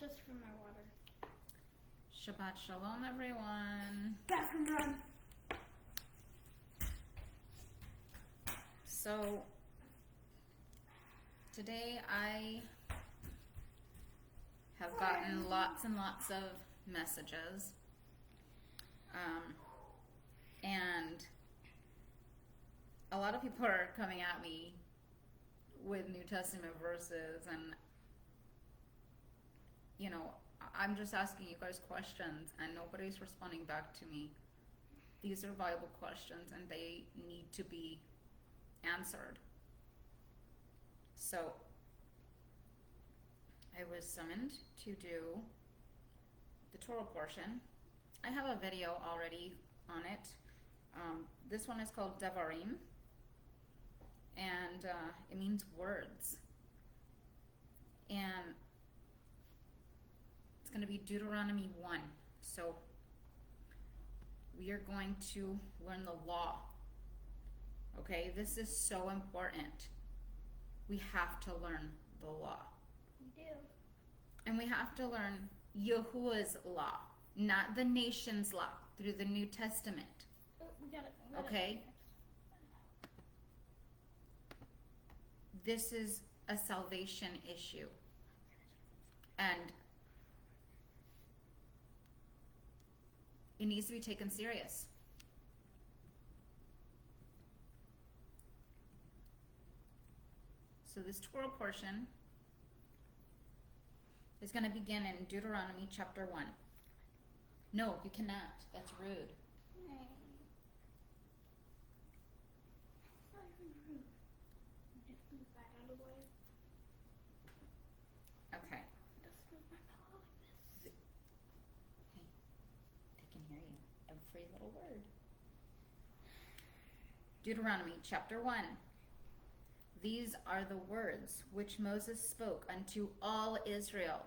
just for my water. Shabbat Shalom, everyone. Bathroom run. So, today I have gotten lots and lots of messages. And a lot of people are coming at me with New Testament verses, and you know, I'm just asking you guys questions and nobody's responding back to me. These are Bible questions and they need to be answered. So I was summoned to do the Torah portion. I have a video already on it. This one is called Devarim, and it means words. And it's going to be Deuteronomy 1. So we are going to learn the law. Okay, this is so important. We have to learn the law. We do. And we have to learn Yahuwah's law, not the nation's law, through the New Testament. We got it. Okay? This is a salvation issue. And it needs to be taken serious. So this Torah portion is going to begin in Deuteronomy chapter 1. No, you cannot. That's rude. It's not even rude. Just move that out of the way. Okay. Just move my pillow like this. Hey, they can hear you. Every little word. Deuteronomy chapter 1. These are the words which Moses spoke unto all Israel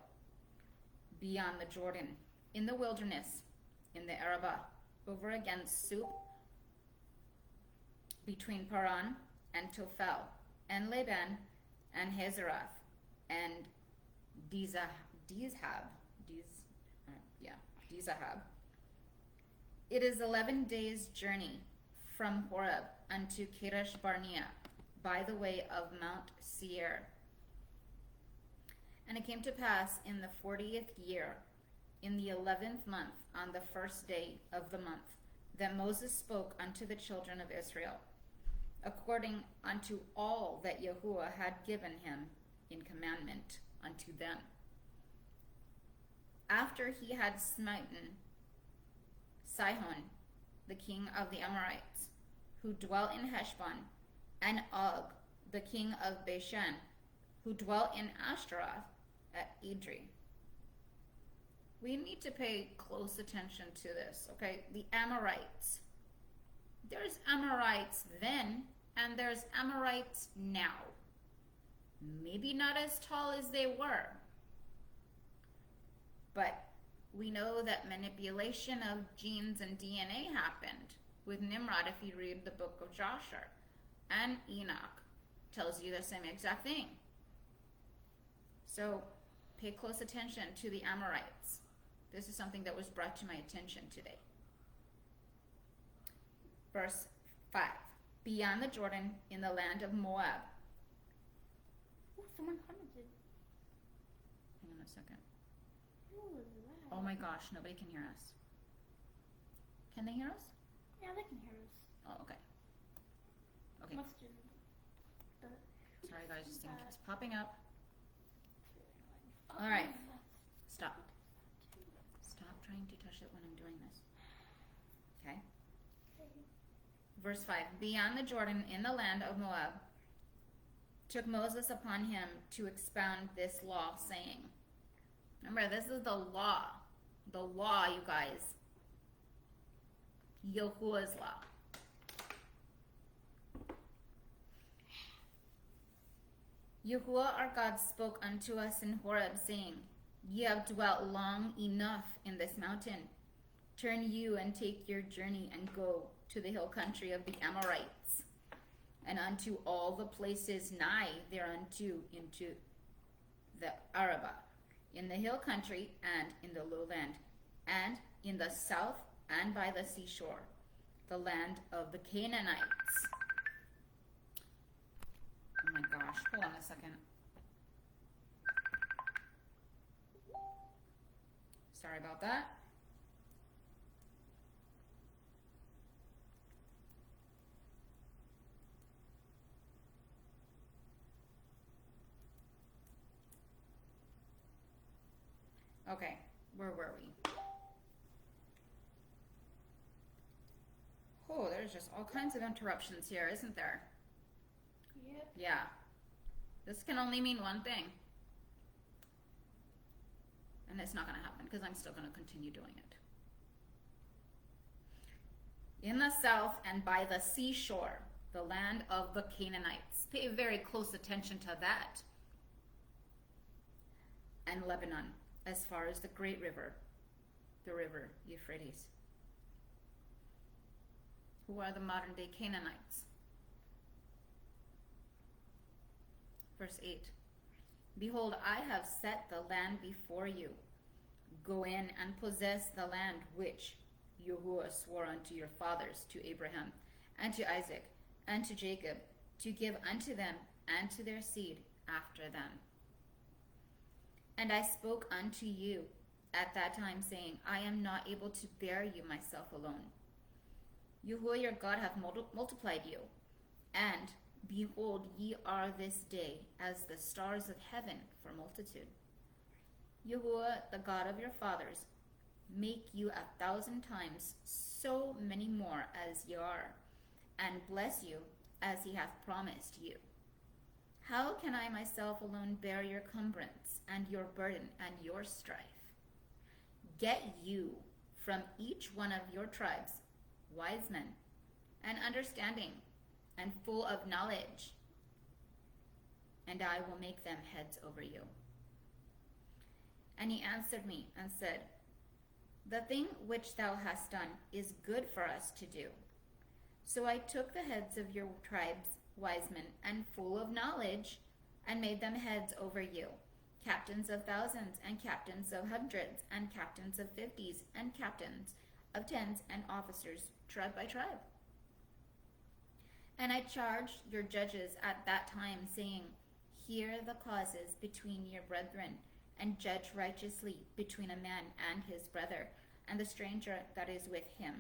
beyond the Jordan, in the wilderness, in the Arabah, over against Sup, between Paran and Tophel, and Laban, and Hazarath, and Dizahab. It is 11 days' journey from Horeb unto Kadesh Barnea, by the way of Mount Seir. And it came to pass in the 40th year, in the 11th month, on the first day of the month, that Moses spoke unto the children of Israel, according unto all that Yahuwah had given him in commandment unto them. After he had smitten Sihon, the king of the Amorites, who dwelt in Heshbon, and Og, the king of Bashan, who dwelt in Ashtaroth at Edrei. We need to pay close attention to this, okay? The Amorites. There's Amorites then, and there's Amorites now. Maybe not as tall as they were, but we know that manipulation of genes and DNA happened with Nimrod if you read the book of Joshua. And Enoch tells you the same exact thing. So pay close attention to the Amorites. This is something that was brought to my attention today. Verse 5. Beyond the Jordan, in the land of Moab. Oh, someone commented. Hang on a second. Who was that? Oh my gosh, nobody can hear us. Can they hear us? Yeah, they can hear us. Oh, okay. Okay. Must have. But Sorry guys, this thing keeps popping up. it's really annoying. All right. Stop. Stop trying to touch it when I'm doing this. Okay. Verse 5. Beyond the Jordan, in the land of Moab, took Moses upon him to expound this law, saying, remember, this is the law. The law, you guys. Yahuwah's law. Yahuwah our God spoke unto us in Horeb, saying, Ye have dwelt long enough in this mountain. Turn you and take your journey and go to the hill country of the Amorites, and unto all the places nigh thereunto, into the Arabah, in the hill country and in the lowland, and in the south and by the seashore, the land of the Canaanites. Oh my gosh, hold on a second. Sorry about that. Okay, where were we? Oh, there's just all kinds of interruptions here, isn't there? Yep. Yeah. This can only mean one thing. And it's not going to happen because I'm still going to continue doing it. In the south and by the seashore, the land of the Canaanites. Pay very close attention to that. And Lebanon, as far as the great river, the river Euphrates. Who are the modern day Canaanites? Verse 8. Behold, I have set the land before you. Go in and possess the land which Yahuwah swore unto your fathers, to Abraham, and to Isaac, and to Jacob, to give unto them and to their seed after them. And I spoke unto you at that time, saying, I am not able to bear you myself alone. Yahuwah your God hath multiplied you, and behold, ye are this day as the stars of heaven for multitude. Yahuwah, the God of your fathers, make you 1,000 times so many more as ye are, and bless you as he hath promised you. How can I myself alone bear your cumbrance, and your burden, and your strife? Get you from each one of your tribes wise men, and understanding, and full of knowledge, and I will make them heads over you. And he answered me and said, The thing which thou hast done is good for us to do. So I took the heads of your tribes, wise men, and full of knowledge, and made them heads over you, captains of thousands, and captains of hundreds, and captains of 50s, and captains of 10s, and officers, tribe by tribe. And I charged your judges at that time, saying, Hear the causes between your brethren, and judge righteously between a man and his brother, and the stranger that is with him.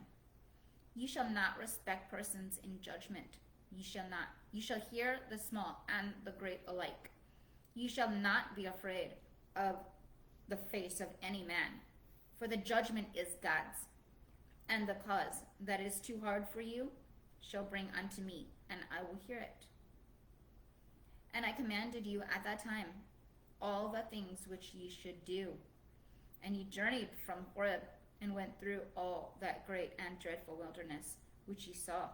Ye shall not respect persons in judgment. Ye shall hear the small and the great alike. Ye shall not be afraid of the face of any man, for the judgment is God's. And the cause that is too hard for you shall bring unto me, and I will hear it. And I commanded you at that time all the things which ye should do. And ye journeyed from Horeb, and went through all that great and dreadful wilderness, which ye saw,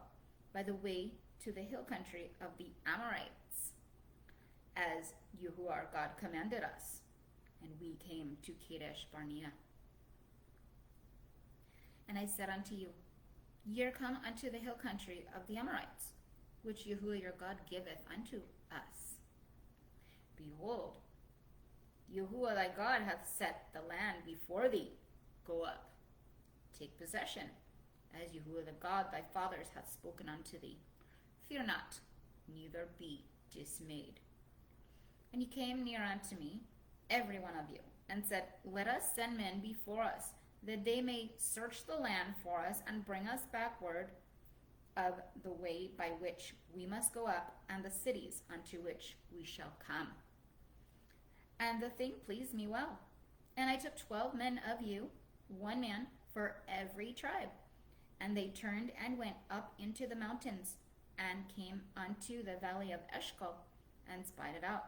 by the way to the hill country of the Amorites, as Yahuwah our God commanded us. And we came to Kadesh Barnea. And I said unto you, Ye are come unto the hill country of the Amorites, which Yahuwah your God giveth unto us. Behold, Yahuwah thy God hath set the land before thee. Go up, take possession, as Yahuwah the God thy fathers hath spoken unto thee. Fear not, neither be dismayed. And ye came near unto me, every one of you, and said, Let us send men before us, that they may search the land for us, and bring us back word of the way by which we must go up, and the cities unto which we shall come. And the thing pleased me well. And I took 12 men of you, 1 man for every tribe. And they turned and went up into the mountains, and came unto the valley of Eshcol, and spied it out.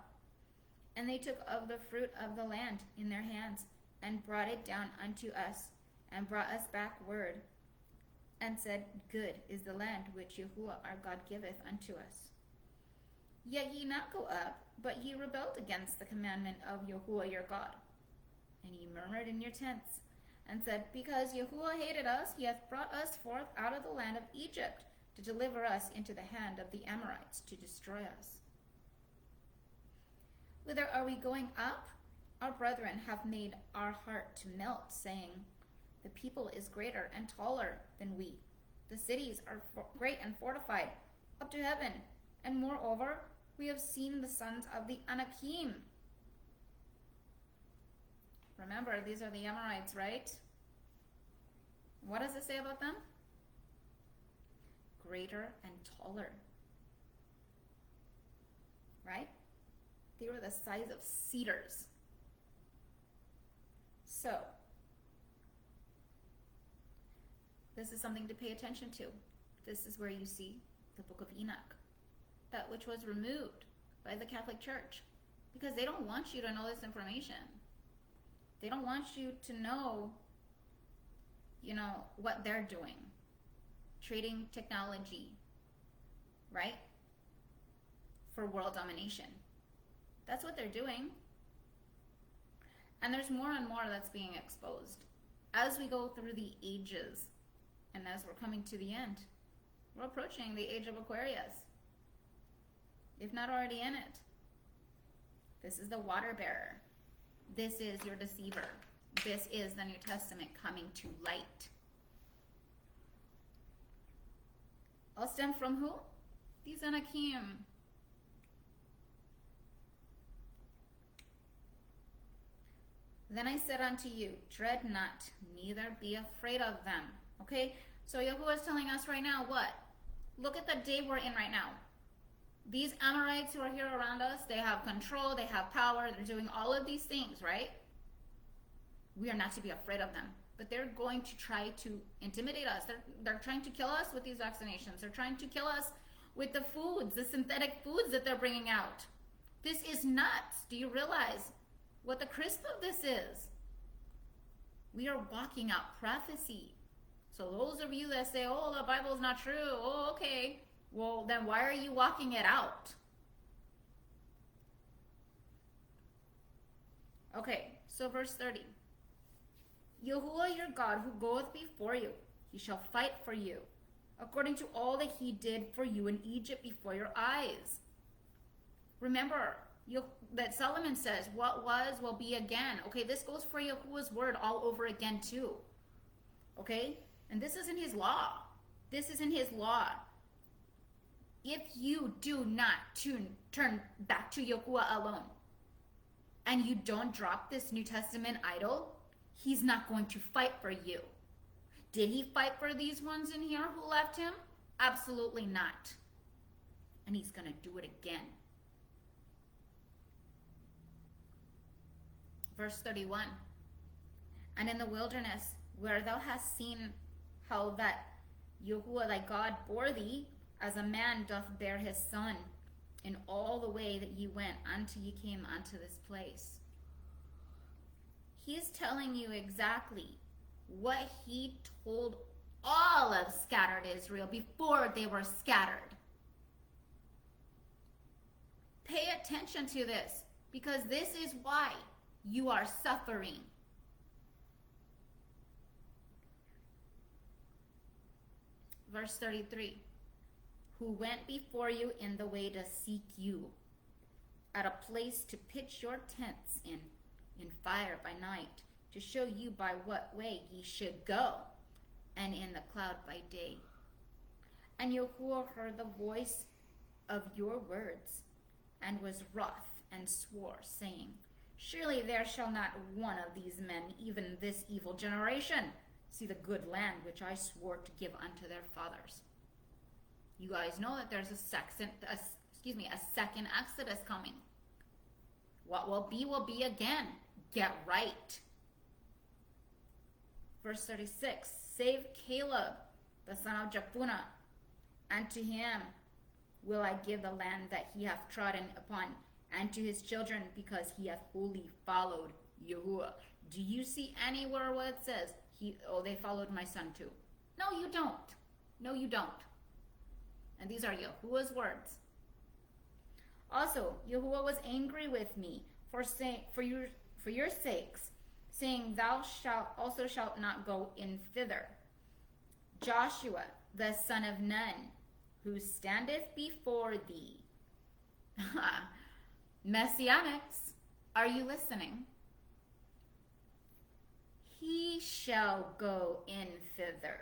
And they took of the fruit of the land in their hands, and brought it down unto us, and brought us back word, and said, Good is the land which Yahuwah our God giveth unto us. Yet ye not go up, but ye rebelled against the commandment of Yahuwah your God. And ye murmured in your tents, and said, Because Yahuwah hated us, he hath brought us forth out of the land of Egypt, to deliver us into the hand of the Amorites, to destroy us. Whither are we going up? our brethren have made our heart to melt, saying, the people is greater and taller than we. The cities are great and fortified up to heaven. And moreover, we have seen the sons of the Anakim. Remember, these are the Amorites, right? What does it say about them? Greater and taller. Right? They were the size of cedars. So, this is something to pay attention to. This is where you see the book of Enoch, that which was removed by the Catholic Church, because they don't want you to know this information. They don't want you to know, what they're doing. Trading technology, right? For world domination. That's what they're doing. And there's more and more that's being exposed as we go through the ages, and as we're coming to the end. We're approaching the age of Aquarius, if not already in it. This is the water bearer. This is your deceiver. This is the New Testament coming to light. All stem from who? These Anakim. Then I said unto you, dread not, neither be afraid of them. Okay? So Yahuwah is telling us right now what? Look at the day we're in right now. These Amorites who are here around us, they have control, they have power, they're doing all of these things, right? We are not to be afraid of them. But they're going to try to intimidate us. They're trying to kill us with these vaccinations. They're trying to kill us with the foods, the synthetic foods that they're bringing out. This is nuts. Do you realize what the crisp of this is? We are walking out prophecy. So those of you that say, oh, the Bible is not true. Oh, okay. Well, then why are you walking it out? Okay, so verse 30. Yahuwah your God, who goeth before you, he shall fight for you, according to all that he did for you in Egypt before your eyes. Remember that Solomon says, what was will be again. Okay, this goes for Yahuwah's word all over again too. Okay, and this isn't his law. This isn't his law. If you do not turn back to Yahuwah alone, and you don't drop this New Testament idol, he's not going to fight for you. Did he fight for these ones in here who left him? Absolutely not. And he's going to do it again. Verse 31. And in the wilderness, where thou hast seen how that Yahuwah thy God bore thee, as a man doth bear his son, in all the way that ye went until ye came unto this place. He's telling you exactly what he told all of scattered Israel before they were scattered. Pay attention to this, because this is why you are suffering. Verse 33. Who went before you in the way to seek you, at a place to pitch your tents in fire by night, to show you by what way ye should go, and in the cloud by day. And Yahuwah heard the voice of your words, and was wroth, and swore, saying, surely there shall not one of these men, even this evil generation, see the good land which I swore to give unto their fathers. You guys know that there's a second Exodus coming. What will be again. Get right. Verse 36. Save Caleb, the son of Jephunneh, and to him will I give the land that he hath trodden upon, and to his children, because he hath wholly followed Yahuwah. Do you see anywhere where it says, they followed my son too? No, you don't. No, you don't. And these are Yahuwah's words. Also, Yahuwah was angry with me for your sakes, saying, thou shalt not go in thither. Joshua, the son of Nun, who standeth before thee. Messianics, are you listening? he shall go in thither.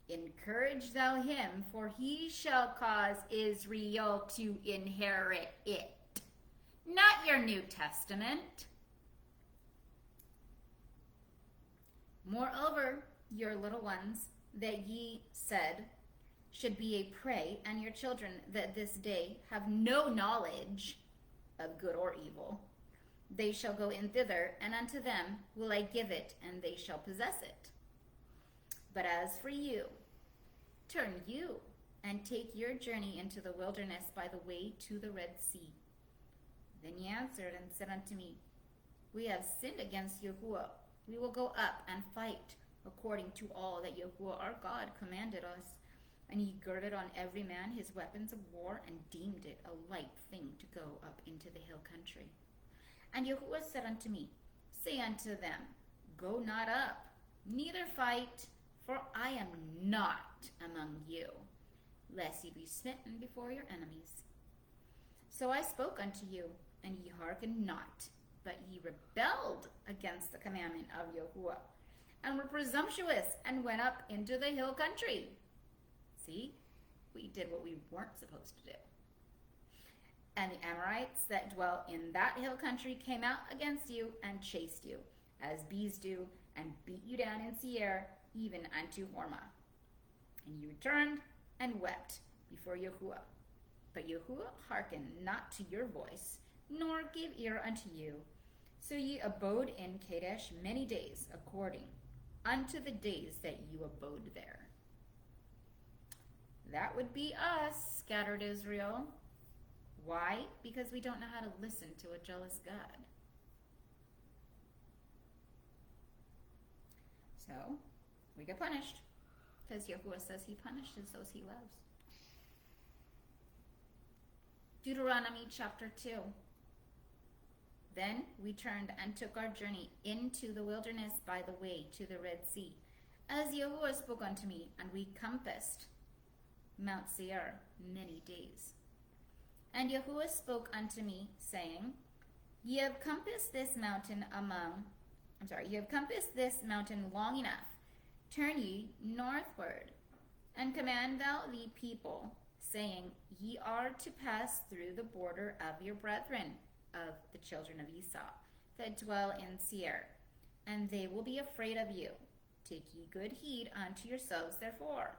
Encourage thou him, for he shall cause Israel to inherit it. Not your New Testament. Moreover, your little ones that ye said should be a prey, and your children that this day have no knowledge of good or evil, they shall go in thither, and unto them will I give it, and they shall possess it. But as for you, turn you, and take your journey into the wilderness by the way to the Red Sea. Then ye answered and said unto me, We have sinned against Yahuwah. We will go up and fight according to all that Yahuwah our God commanded us. And he girded on every man his weapons of war, and deemed it a light thing to go up into the hill country. And Yahuwah said unto me, Say unto them, Go not up, neither fight, for I am not among you, lest ye be smitten before your enemies. So I spoke unto you, and ye hearkened not, but ye rebelled against the commandment of Yahuwah, and were presumptuous, and went up into the hill country. See, we did what we weren't supposed to do. And the Amorites that dwell in that hill country came out against you and chased you, as bees do, and beat you down in Seir, even unto Hormah. And you returned and wept before Yahuwah. But Yahuwah hearkened not to your voice, nor gave ear unto you. So ye abode in Kadesh many days, according unto the days that you abode there. That would be us, scattered Israel. Why? Because we don't know how to listen to a jealous God. So, we get punished, because Yahuwah says he punishes those he loves. Deuteronomy chapter 2. Then we turned and took our journey into the wilderness by the way to the Red Sea, as Yahuwah spoke unto me, and we compassed Mount Seir many days. And Yahuwah spoke unto me, saying, Ye have compassed this mountain long enough. Turn ye northward, and command thou the people, saying, Ye are to pass through the border of your brethren, of the children of Esau, that dwell in Seir, and they will be afraid of you. Take ye good heed unto yourselves, therefore.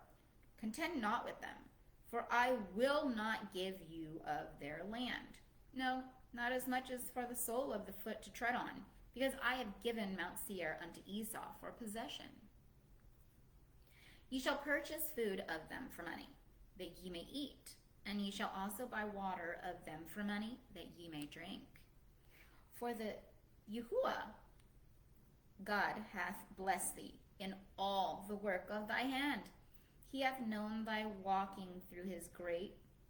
Contend not with them, for I will not give you of their land. No, not as much as for the sole of the foot to tread on, because I have given Mount Seir unto Esau for possession. Ye shall purchase food of them for money, that ye may eat, and ye shall also buy water of them for money, that ye may drink. For the Yahuwah God hath blessed thee in all the work of thy hand. He hath known thy walking through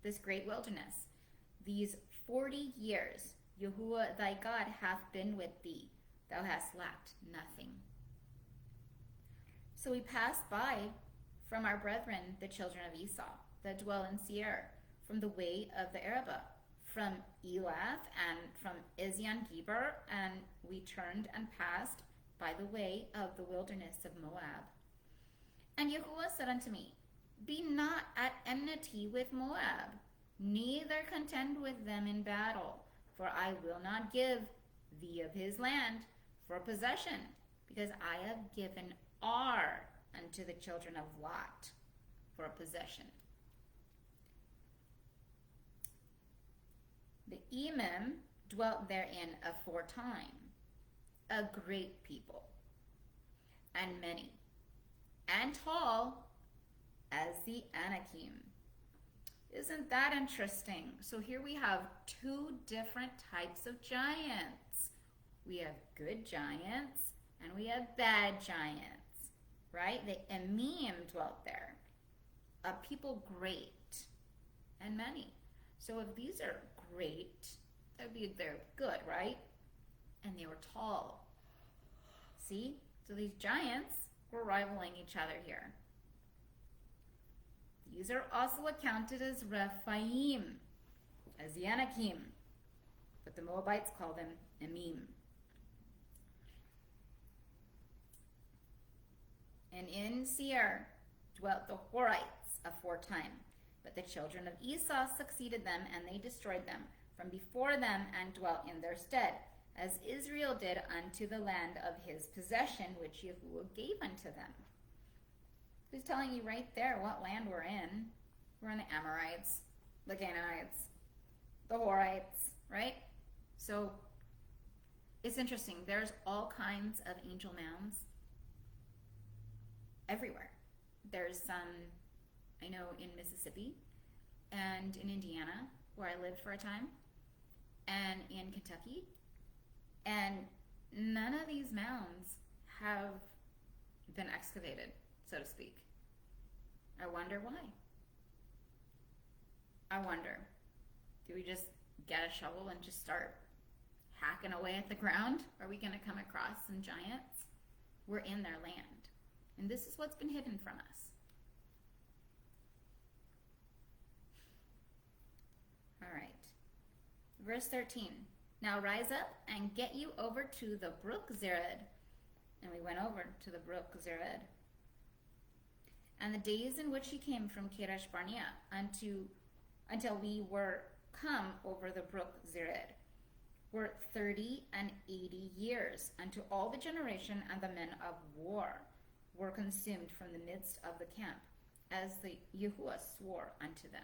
this great wilderness. These 40 years Yahuwah thy God hath been with thee. Thou hast lacked nothing. So we passed by from our brethren, the children of Esau, that dwell in Seir, from the way of the Arabah, from Elath and from Ezion-Geber, and we turned and passed by the way of the wilderness of Moab. And Yahuwah said unto me, Be not at enmity with Moab, neither contend with them in battle, for I will not give thee of his land for possession, because I have given Ar unto the children of Lot for a possession. The Emim dwelt therein aforetime, a great people, and many, and tall as the Anakim. Isn't that interesting? So here we have two different types of giants. We have good giants and we have bad giants, right? The Emim dwelt there, a people great and many. So if these are great, they're good, right? And they were tall. See? So these giants were rivaling each other here. These are also accounted as Rephaim, as the Anakim, but the Moabites call them Emim. And in Seir dwelt the Horites aforetime. But the children of Esau succeeded them, and they destroyed them from before them, and dwelt in their stead, as Israel did unto the land of his possession, which Yahuwah gave unto them. Who's telling you right there what land we're in? We're in the Amorites, the Canaanites, the Horites, right? So it's interesting. There's all kinds of angel mounds everywhere. There's some, I know, in Mississippi and in Indiana, where I lived for a time, and in Kentucky. And none of these mounds have been excavated, so to speak. I wonder why. I wonder, do we just get a shovel and just start hacking away at the ground? Are we going to come across some giants? We're in their land. And this is what's been hidden from us. All right. Verse 13. Now rise up and get you over to the brook Zered. And we went over to the brook Zered. And the days in which he came from Kadesh Barnea until we were come over the brook Zered were 30 and 80 years, unto all the generation and the men of war were consumed from the midst of the camp, as the Yahuwah swore unto them.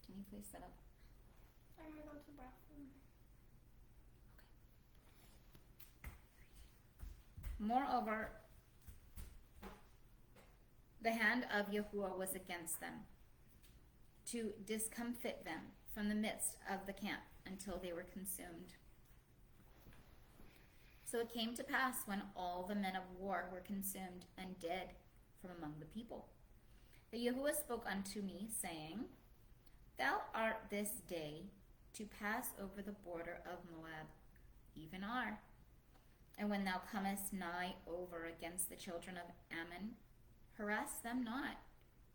Can you please set up? I'm gonna go to the bathroom. Moreover, the hand of Yahuwah was against them, to discomfit them from the midst of the camp until they were consumed. So it came to pass, when all the men of war were consumed and dead from among the people, that Yahuwah spoke unto me, saying, Thou art this day to pass over the border of Moab, even Ar. And when thou comest nigh over against the children of Ammon, harass them not,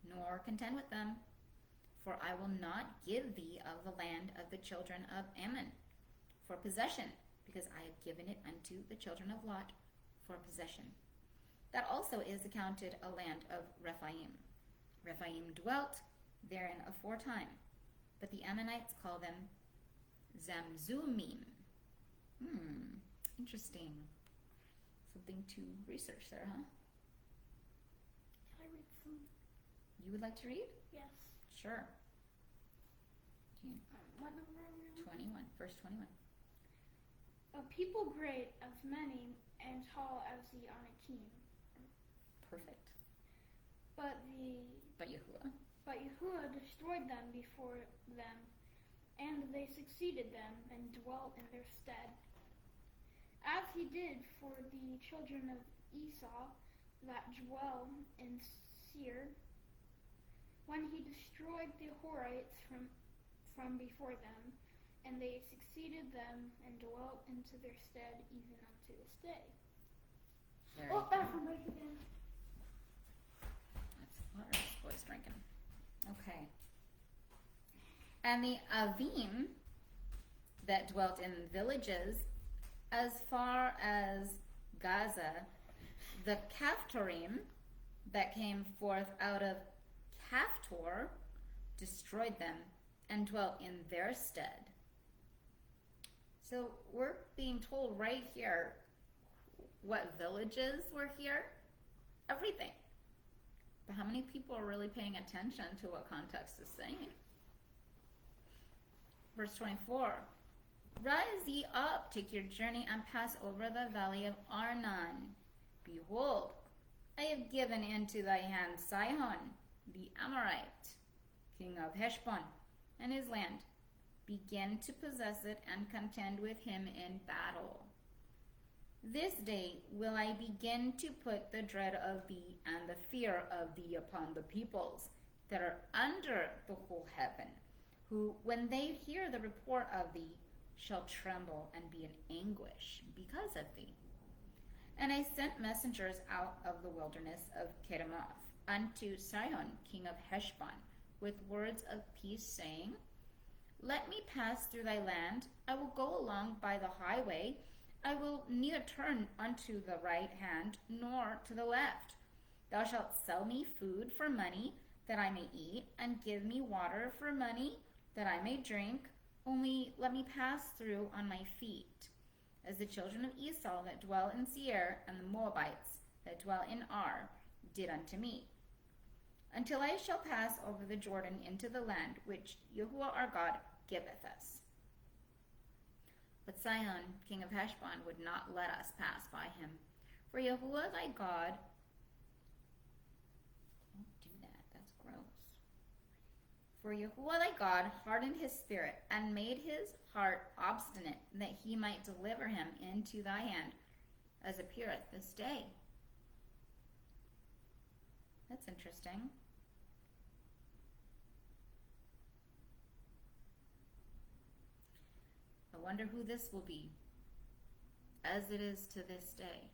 nor contend with them. For I will not give thee of the land of the children of Ammon for possession, because I have given it unto the children of Lot for possession. That also is accounted a land of Rephaim. Rephaim dwelt therein aforetime, but the Ammonites call them Zamzummim. Interesting. Something to research there, huh? Can I read some? You would like to read? Yes. Sure. What number are we on? 21, verse 21. A people great as many and tall as the Anakim. Perfect. But Yahuwah destroyed them before them, and they succeeded them and dwelt in their stead. As he did for the children of Esau that dwell in Seir, when he destroyed the Horites from before them, and they succeeded them and dwelt into their stead even unto this day. Very Oh, good. bathroom break again. That's water this boy's drinking. Okay. And the Avim that dwelt in villages as far as Gaza, the Caphtorim that came forth out of Caphtor, destroyed them and dwelt in their stead. So we're being told right here what villages were here. Everything. But how many people are really paying attention to what context is saying? Verse 24. Rise ye up, take your journey, and pass over the valley of Arnon. Behold, I have given into thy hand Sihon, the Amorite, king of Heshbon, and his land. Begin to possess it and contend with him in battle. This day will I begin to put the dread of thee and the fear of thee upon the peoples that are under the whole heaven, who, when they hear the report of thee, shall tremble and be in anguish because of thee. And I sent messengers out of the wilderness of Kedemoth unto Sihon, king of Heshbon, with words of peace, saying, Let me pass through thy land. I will go along by the highway, I will neither turn unto the right hand nor to the left. Thou shalt sell me food for money, that I may eat, and give me water for money, that I may drink. Only let me pass through on my feet, as the children of Esau that dwell in Seir, and the Moabites that dwell in Ar did unto me, until I shall pass over the Jordan into the land which Yahuwah our God giveth us. But Sihon, king of Heshbon, would not let us pass by him. For Yahuwah thy God, don't do that, that's gross. For Yahuwah thy God hardened his spirit, and made his heart obstinate, that he might deliver him into thy hand, as appeareth this day. That's interesting. I wonder who this will be, as it is to this day.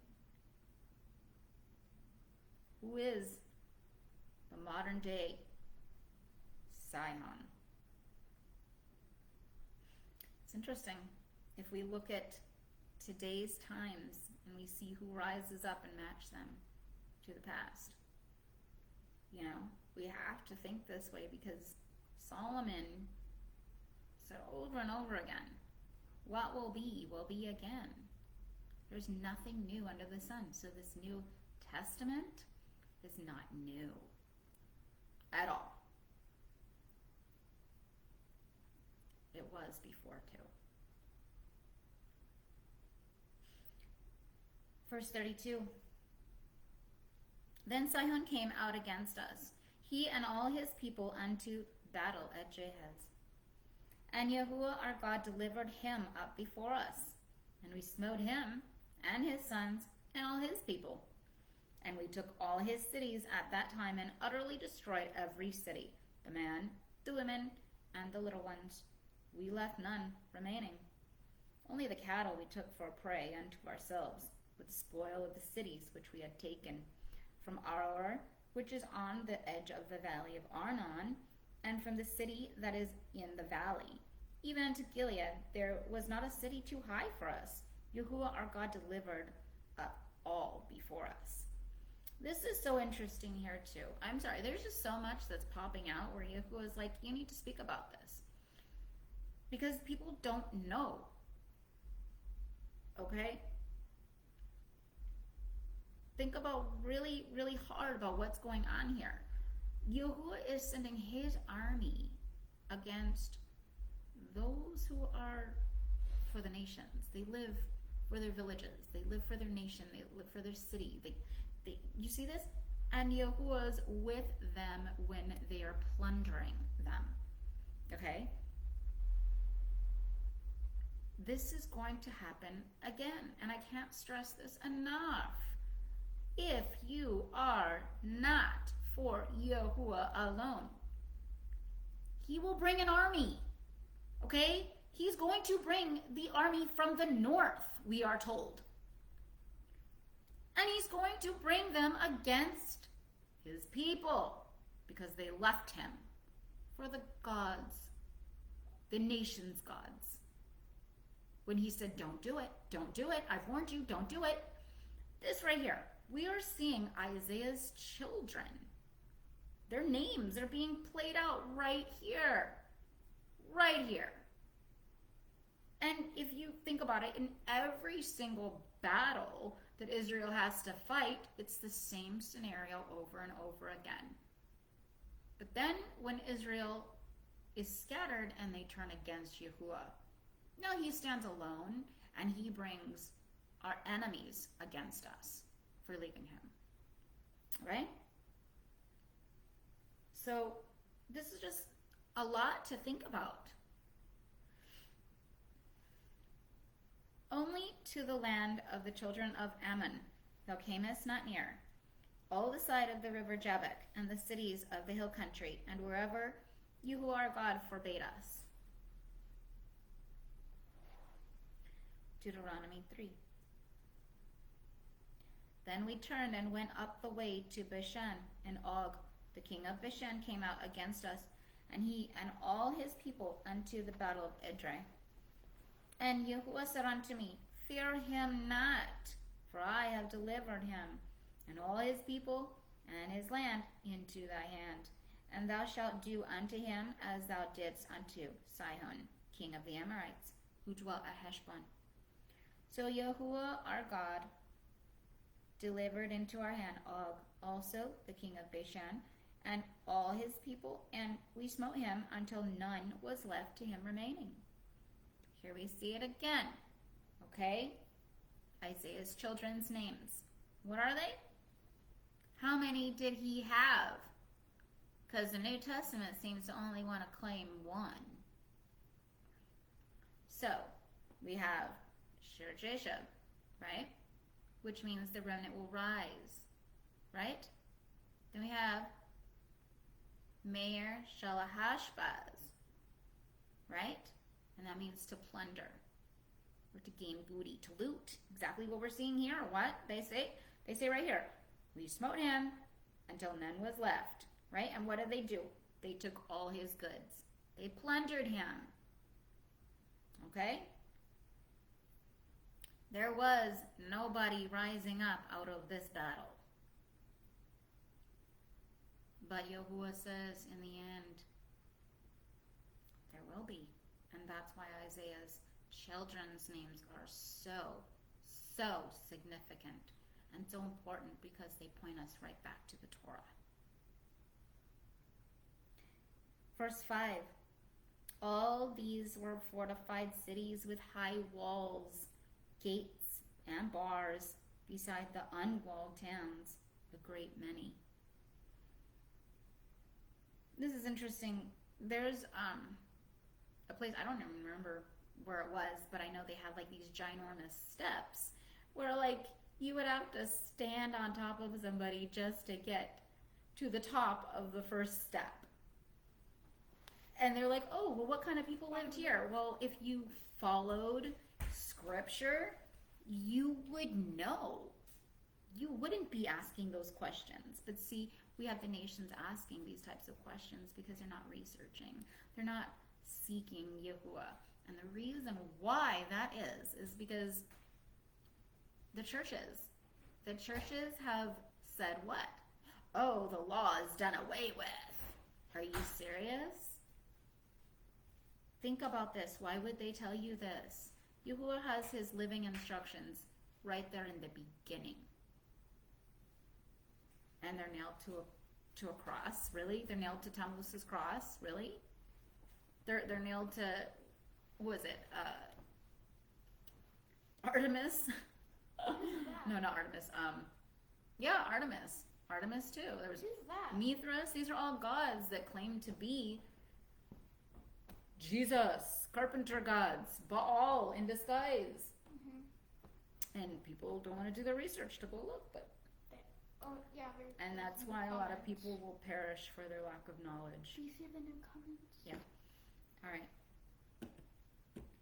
Who is the modern day Sihon? It's interesting. If we look at today's times and we see who rises up and match them to the past, you know, we have to think this way, because Solomon said over and over again, what will be again. There's nothing new under the sun. So this New Testament is not new at all. It was before too. Verse 32. Then Sihon came out against us, he and all his people, unto battle at Jahaz. And Yahuwah our God delivered him up before us, and we smote him and his sons and all his people. And we took all his cities at that time, and utterly destroyed every city, the man, the women, and the little ones. We left none remaining. Only the cattle we took for prey unto ourselves, with the spoil of the cities which we had taken, from Aroer, which is on the edge of the valley of Arnon, and from the city that is in the valley, even unto Gilead. There was not a city too high for us. Yahuwah our God delivered up all before us. This is so interesting here too. I'm sorry, there's just so much that's popping out where Yahuwah is like, you need to speak about this. Because people don't know. Okay? Think about really, really hard about what's going on here. Yahuwah is sending his army against those who are for the nations. They live for their villages. They live for their nation. They live for their city. You see this? And Yahuwah's with them when they are plundering them. Okay? This is going to happen again. And I can't stress this enough. If you are not for Yahuwah alone, he will bring an army. Okay? He's going to bring the army from the north, we are told. And he's going to bring them against his people, because they left him for the gods, the nation's gods. When he said, don't do it, I've warned you, don't do it. This right here, we are seeing Isaiah's children. Their names are being played out right here. Right here. And if you think about it, in every single battle that Israel has to fight, it's the same scenario over and over again. But then when Israel is scattered and they turn against Yahuwah, no, he stands alone and he brings our enemies against us for leaving him. Right? So this is just a lot to think about. Only to the land of the children of Ammon thou camest not near, all the side of the river Jabbok, and the cities of the hill country, and wherever Yahuwah our God forbade us. Deuteronomy 3. Then we turned and went up the way to Bashan, and Og, the king of Bashan, came out against us, and he and all his people unto the battle of Edrei. And Yahuwah said unto me, Fear him not, for I have delivered him, and all his people, and his land into thy hand. And thou shalt do unto him as thou didst unto Sihon, king of the Amorites, who dwelt at Heshbon. So Yahuwah our God delivered into our hand Og, also the king of Bashan, and all his people, and we smote him until none was left to him remaining. Here we see it again. Okay? Isaiah's children's names. What are they? How many did he have? Because the New Testament seems to only want to claim one. So, we have Shir-Jashub, right? Which means the remnant will rise, right? Then we have Meir Shalahashbaz, right? And that means to plunder or to gain booty, to loot. Exactly what we're seeing here. What they say right here. We smote him until none was left, right? And what did they do? They took all his goods. They plundered him. Okay? There was nobody rising up out of this battle. But Yahuwah says in the end, there will be. And that's why Isaiah's children's names are so significant and so important, because they point us right back to the Torah. Verse 5. All these were fortified cities with high walls, gates, and bars, beside the unwalled towns, a great many. This is interesting. There's a place, I don't even remember where it was, but I know they had like these ginormous steps where like you would have to stand on top of somebody just to get to the top of the first step. And they're like, oh, well, what kind of people lived here? Well, if you followed scripture, you would know. You wouldn't be asking those questions. But see, we have the nations asking these types of questions because they're not researching. They're not seeking Yahuwah. And the reason why that is because the churches have said what? Oh, the law is done away with. Are you serious? Think about this. Why would they tell you this? Yahuwah has his living instructions right there in the beginning. And they're nailed to a cross, really? They're nailed to Tammuz's cross, really? They're nailed to, what was it? Artemis? No, not Artemis. Yeah, Artemis. Artemis too. There was Who's that? Mithras. These are all gods that claim to be Jesus, carpenter gods, Baal in disguise. Mm-hmm. And people don't want to do their research to go look, but Oh, yeah. and that's why a lot of people will perish for their lack of knowledge. Do you see the new comments? Yeah. All right.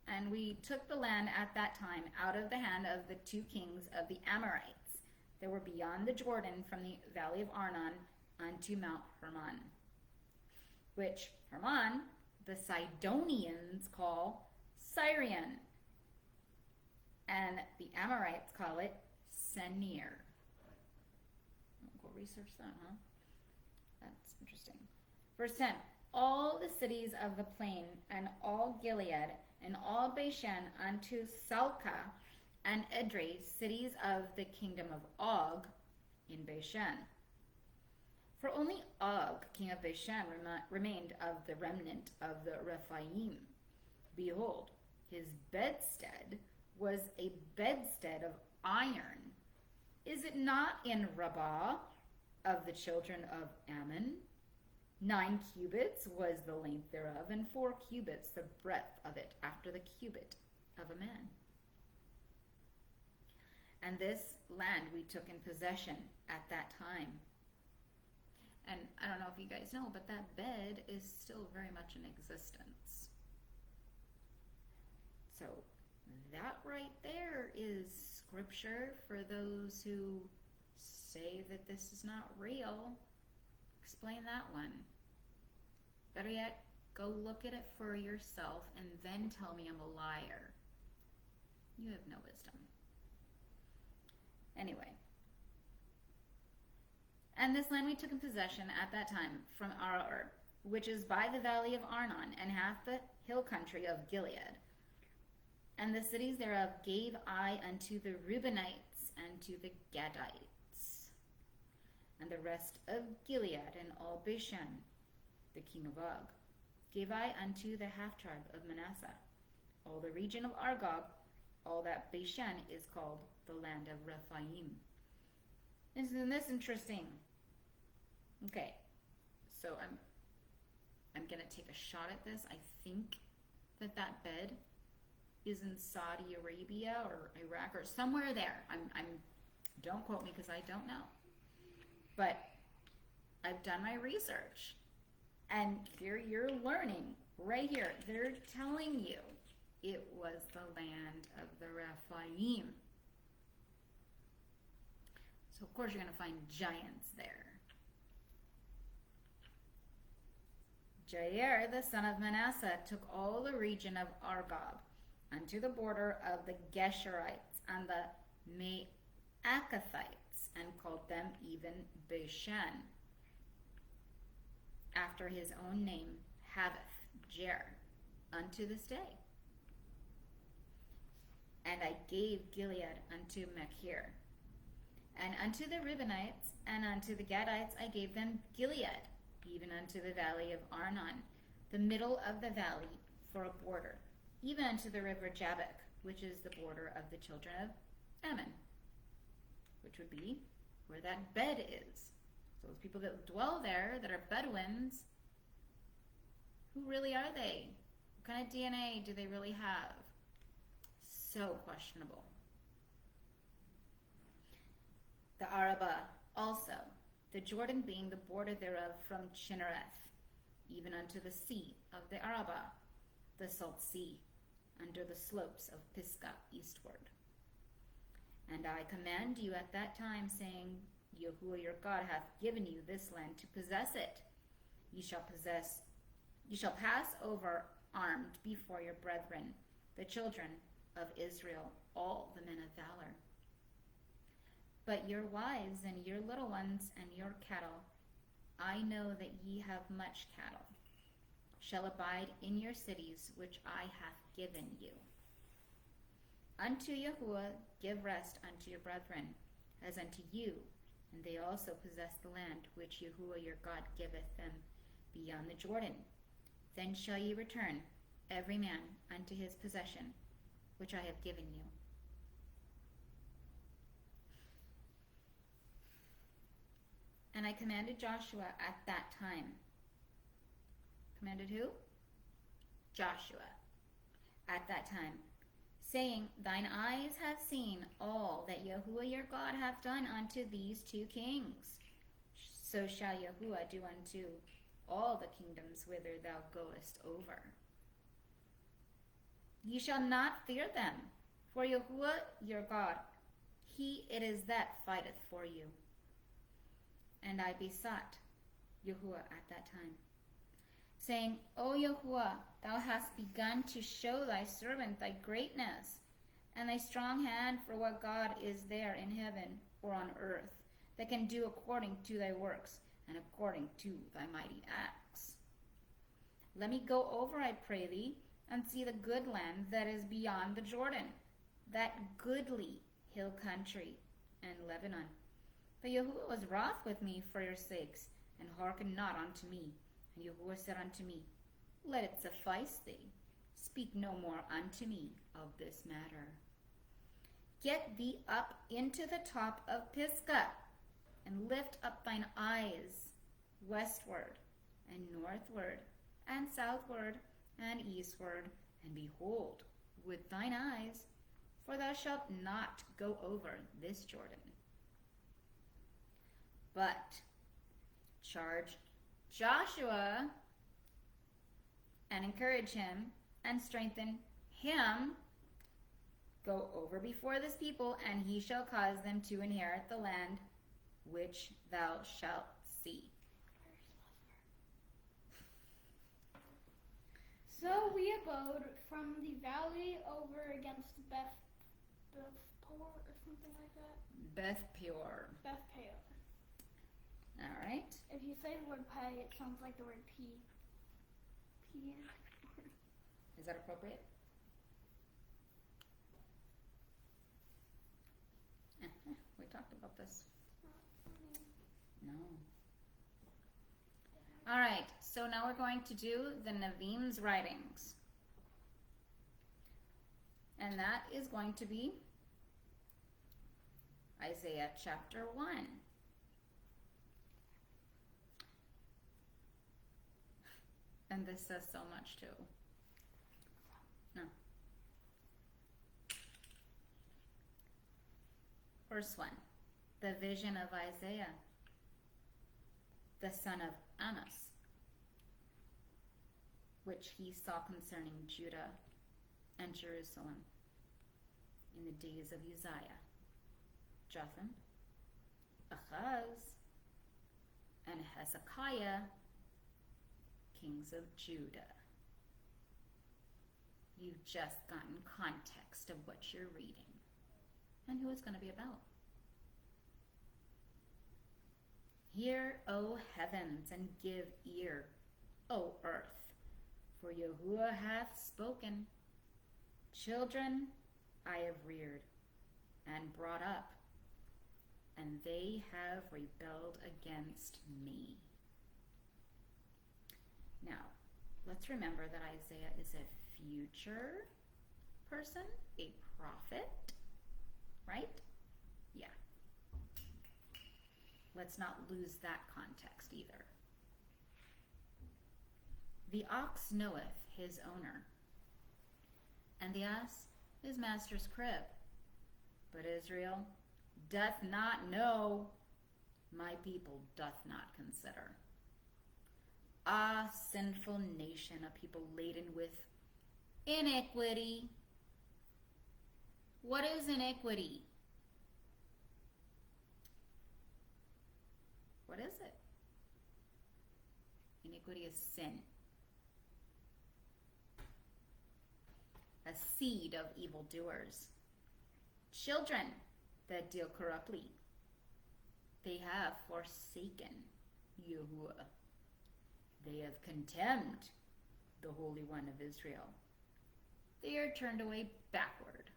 And we took the land at that time out of the hand of the two kings of the Amorites that were beyond the Jordan, from the valley of Arnon unto Mount Hermon, which Hermon the Sidonians call Syrian, and the Amorites call it Senir. Go research that, huh? That's interesting. Verse 10. All the cities of the plain, and all Gilead, and all Bashan unto Salcah and Edrei, cities of the kingdom of Og in Bashan. For only Og, king of Bashan, remained of the remnant of the Rephaim. Behold, his bedstead was a bedstead of iron. Is it not in Rabbah of the children of Ammon? 9 cubits was the length thereof, and 4 cubits the breadth of it, after the cubit of a man. And this land we took in possession at that time. And I don't know if you guys know, but that bed is still very much in existence. So that right there is scripture for those who say that this is not real. Explain that one. Better yet, go look at it for yourself and then tell me I'm a liar. You have no wisdom. Anyway. And this land we took in possession at that time from Aroer, which is by the valley of Arnon, and half the hill country of Gilead. And the cities thereof gave I unto the Reubenites and to the Gadites. And the rest of Gilead and all Bashan, the king of Og, gave I unto the half-tribe of Manasseh. All the region of Argob, all that Bashan is called the land of Rephaim. Isn't this interesting? Okay, so I'm gonna take a shot at this. I think that bed is in Saudi Arabia or Iraq or somewhere there. I'm don't quote me because I don't know. But I've done my research, and here you're learning right here. They're telling you it was the land of the Rephaim. So of course you're going to find giants there. Jair, the son of Manasseh, took all the region of Argob unto the border of the Geshurites and the Maacathites, and called them even Bashan, after his own name, Haveth Jer, unto this day. And I gave Gilead unto Machir, and unto the Reubenites and unto the Gadites I gave them Gilead, even unto the valley of Arnon, the middle of the valley for a border, even unto the river Jabbok, which is the border of the children of Ammon, which would be where that bed is. So those people that dwell there, that are Bedouins, who really are they? What kind of DNA do they really have? So questionable. The Arabah also, the Jordan being the border thereof from Chinnereth, even unto the sea of the Arabah, the salt sea, under the slopes of Pisgah eastward. And I command you at that time, saying, Yahuwah your God hath given you this land to possess it. Ye shall pass over armed before your brethren, the children of Israel, all the men of valor. But your wives and your little ones and your cattle, I know that ye have much cattle, shall abide in your cities which I hath given you. Unto Yahuwah give rest unto your brethren, as unto you, and they also possess the land which Yahuwah your God giveth them beyond the Jordan. Then shall ye return, every man unto his possession, which I have given you. And I commanded Joshua at that time. Commanded who? Joshua. At that time, saying, Thine eyes have seen all that Yahuwah your God hath done unto these two kings. So shall Yahuwah do unto all the kingdoms whither thou goest over. Ye shall not fear them, for Yahuwah your God, he it is that fighteth for you. And I besought Yahuwah at that time, saying, O Yahuwah, thou hast begun to show thy servant thy greatness, and thy strong hand, for what God is there in heaven or on earth that can do according to thy works and according to thy mighty acts. Let me go over, I pray thee, and see the good land that is beyond the Jordan, that goodly hill country, and Lebanon. But Yahuwah was wroth with me for your sakes, and hearkened not unto me. And Yahuwah said unto me, Let it suffice thee. Speak no more unto me of this matter. Get thee up into the top of Pisgah, and lift up thine eyes westward, and northward, and southward, and eastward, and behold with thine eyes, for thou shalt not go over this Jordan. But charge Joshua and encourage him and strengthen him. Go over before this people, and he shall cause them to inherit the land which thou shalt see. So we abode from the valley over against Beth Bethpor or something like that. Beth Peor. Beth Peor. All right. If you say the word pay, it sounds like the word pee. Pee. Is that appropriate? We talked about this. No. All right, so now we're going to do the Navim's writings. And that is going to be Isaiah chapter 1. And this says so much too. No. First one, the vision of Isaiah, the son of Amos, which he saw concerning Judah and Jerusalem in the days of Uzziah, Jotham, Ahaz, and Hezekiah, kings of Judah. You've just gotten context of what you're reading and who it's going to be about. Hear, O heavens, and give ear, O earth, for Yahuwah hath spoken. Children I have reared and brought up, and they have rebelled against me. Now, let's remember that Isaiah is a future person, a prophet, right? Yeah. Let's not lose that context either. The ox knoweth his owner, and the ass his master's crib. But Israel doth not know, my people doth not consider. Ah, sinful nation, a people laden with iniquity. What is iniquity? What is it? Iniquity is sin. A seed of evildoers. Children that deal corruptly. They have forsaken Yahuwah. They have contemned the Holy One of Israel. They are turned away backward.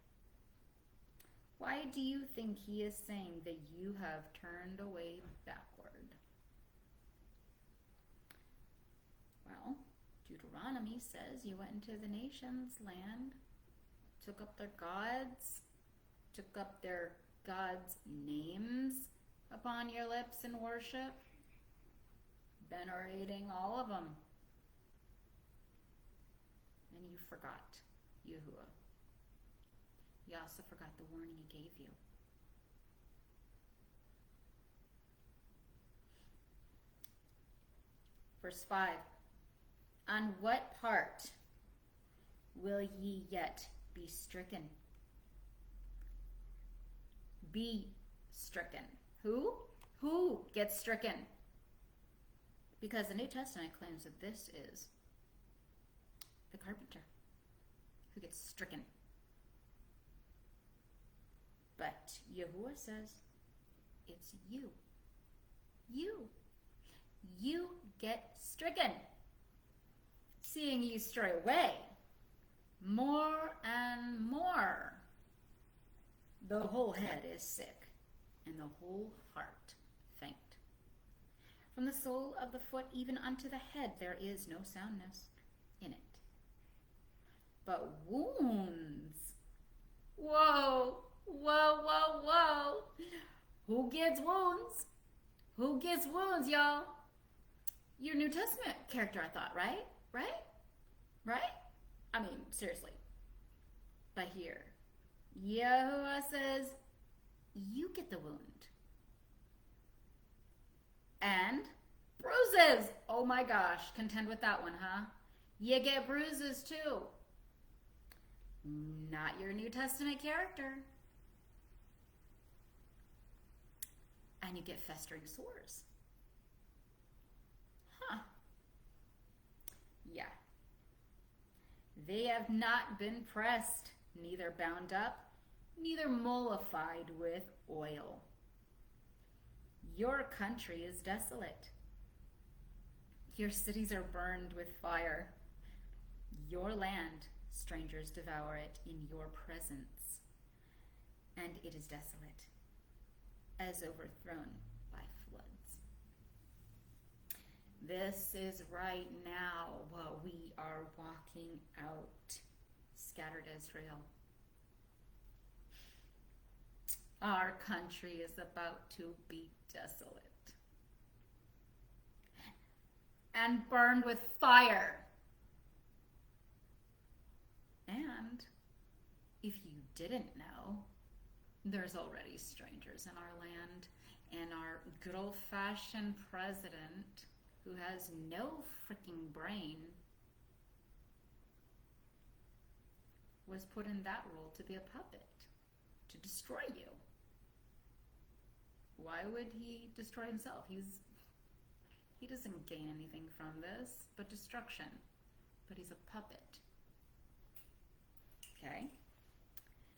Why do you think he is saying that you have turned away backward? Well, Deuteronomy says you went into the nation's land, took up their gods, took up their gods' names upon your lips in worship, venerating all of them. And you forgot Yahuwah. You also forgot the warning he gave you. Verse 5. On what part will ye yet be stricken? Be stricken. Who? Who gets stricken? Because the New Testament claims that this is the carpenter who gets stricken. But Yahuwah says, it's you. You get stricken. Seeing you stray away more and more. The whole head is sick, and the whole heart faint. From the sole of the foot even unto the head there is no soundness in it, but wounds. Whoa, whoa, whoa, whoa. Who gets wounds? Who gets wounds, y'all? Your New Testament character, I thought, right? Right? I mean, seriously. But here, Yahuwah says, you get the wound. And bruises. Oh my gosh, contend with that one, huh? You get bruises too. Not your New Testament character. And you get festering sores. Huh. Yeah. They have not been pressed, neither bound up, neither mollified with oil. Your country is desolate. Your cities are burned with fire. Your land, strangers devour it in your presence, and it is desolate, as overthrown by floods. This is right now what we are walking out, scattered Israel. Our country is about to be desolate and burned with fire. And if you didn't know, there's already strangers in our land, and our good old-fashioned president, who has no freaking brain, was put in that role to be a puppet, to destroy you. Why would he destroy himself? He doesn't gain anything from this but destruction. But he's a puppet. Okay?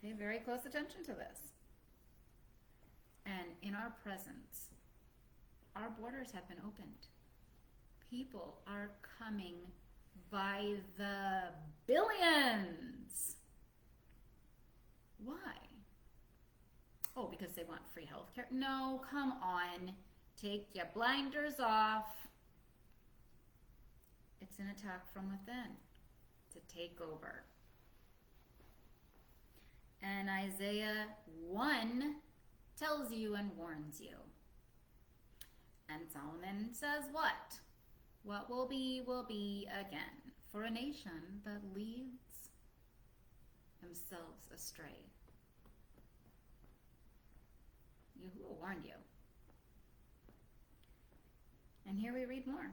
Pay very close attention to this. And in our presence, our borders have been opened. People are coming by the billions. Why? Oh, because they want free health care? No, come on. Take your blinders off. It's an attack from within to take over. And Isaiah 1 tells you and warns you. And Solomon says what? What will be again, for a nation that leads themselves astray. Yahuwah warned you. And here we read more.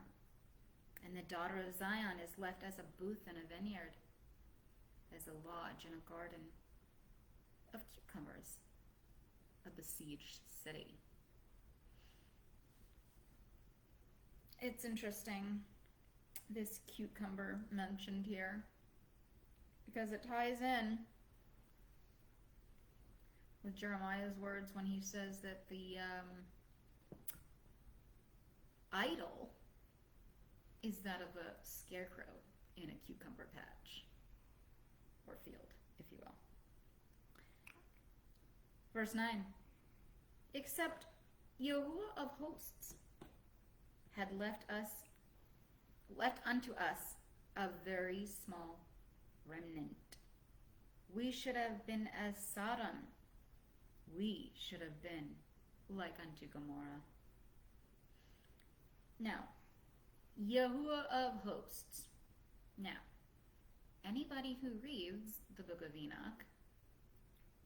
And the daughter of Zion is left as a booth in a vineyard, as a lodge in a garden of cucumbers, a besieged city. It's interesting, this cucumber mentioned here, because it ties in with Jeremiah's words when he says that the idol is that of a scarecrow in a cucumber patch, or field, if you will. Verse 9, except Yahuwah of hosts had left unto us a very small remnant. We should have been as Sodom. We should have been like unto Gomorrah. Now, Yahuwah of hosts. Now, anybody who reads the book of Enoch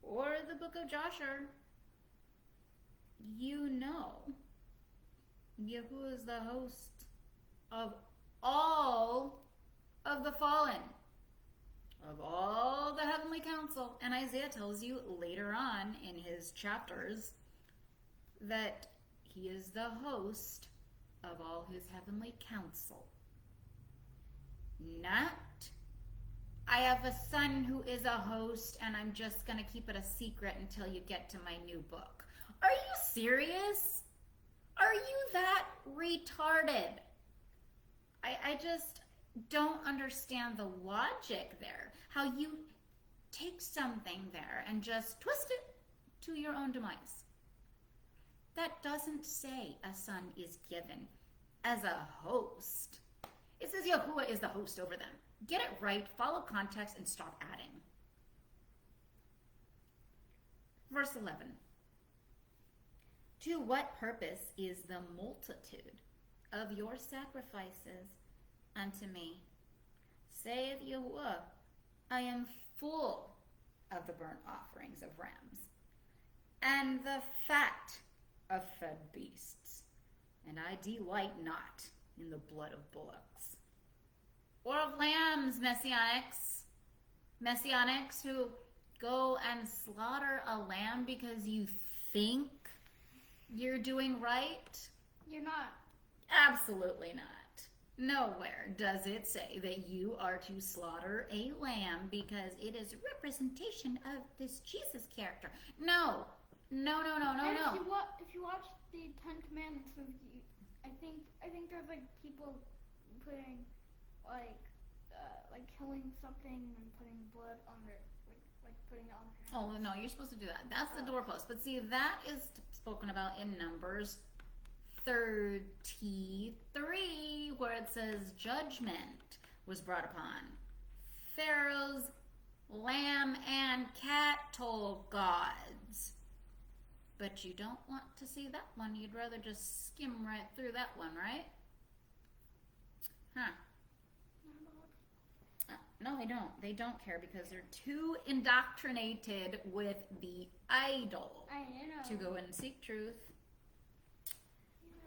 or the book of Joshua, you know Yahuwah is the host of all of the fallen, of all the heavenly council. And Isaiah tells you later on in his chapters that he is the host of all his heavenly council. Not, I have a son who is a host and I'm just going to keep it a secret until you get to my new book. Are you serious? Are you that retarded? I just don't understand the logic there. How you take something there and just twist it to your own demise. That doesn't say a son is given as a host. It says Yahuwah is the host over them. Get it right, follow context, and stop adding. Verse 11. To what purpose is the multitude of your sacrifices unto me? Saith Yahuwah, I am full of the burnt offerings of rams, and the fat of fed beasts, and I delight not in the blood of bullocks, or of lambs, messianics who go and slaughter a lamb because you think you're doing right. You're not. Absolutely not. Nowhere does it say that you are to slaughter a lamb because it is a representation of this Jesus character. No. No. And if you watch the Ten Commandments movie, I think there's like people putting like killing something and putting blood on their like putting it on their hands. Oh no, you're supposed to do that. That's the doorpost. But see, that is spoken about in Numbers 33, where it says judgment was brought upon Pharaoh's lamb and cattle gods. But you don't want to see that one. You'd rather just skim right through that one, right? Huh. No, they don't. They don't care because they're too indoctrinated with the idol to go and seek truth.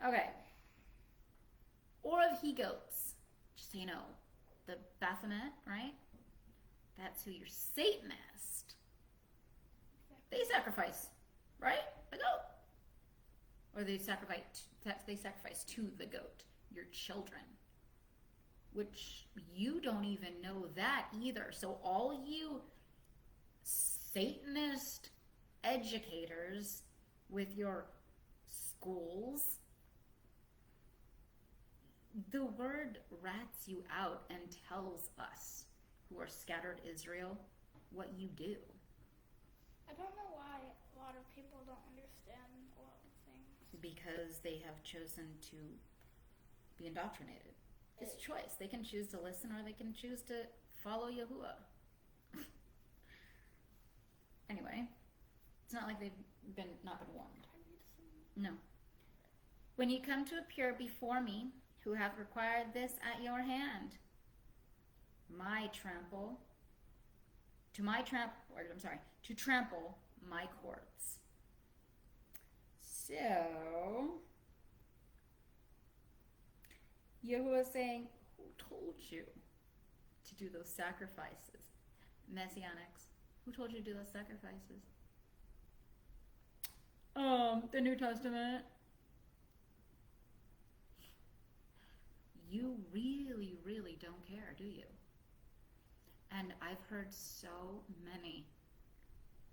Okay. Or of he-goats. Just so you know, the Baphomet, right? That's who your Satanist. They sacrifice, right? The goat. Or they sacrifice to the goat, your children. Which you don't even know that either. So all you Satanist educators with your schools, the word rats you out and tells us who are scattered Israel what you do. I don't know why a lot of people don't understand a lot of things. Because they have chosen to be indoctrinated. It's choice. They can choose to listen or they can choose to follow Yahuwah. Anyway, it's not like they've not been warned. No. When you come to appear before me, who have required this at your hand, to trample my courts. So, Yahuwah is saying, who told you to do those sacrifices? Messianics, who told you to do those sacrifices? The New Testament. You really, really don't care, do you? And I've heard so many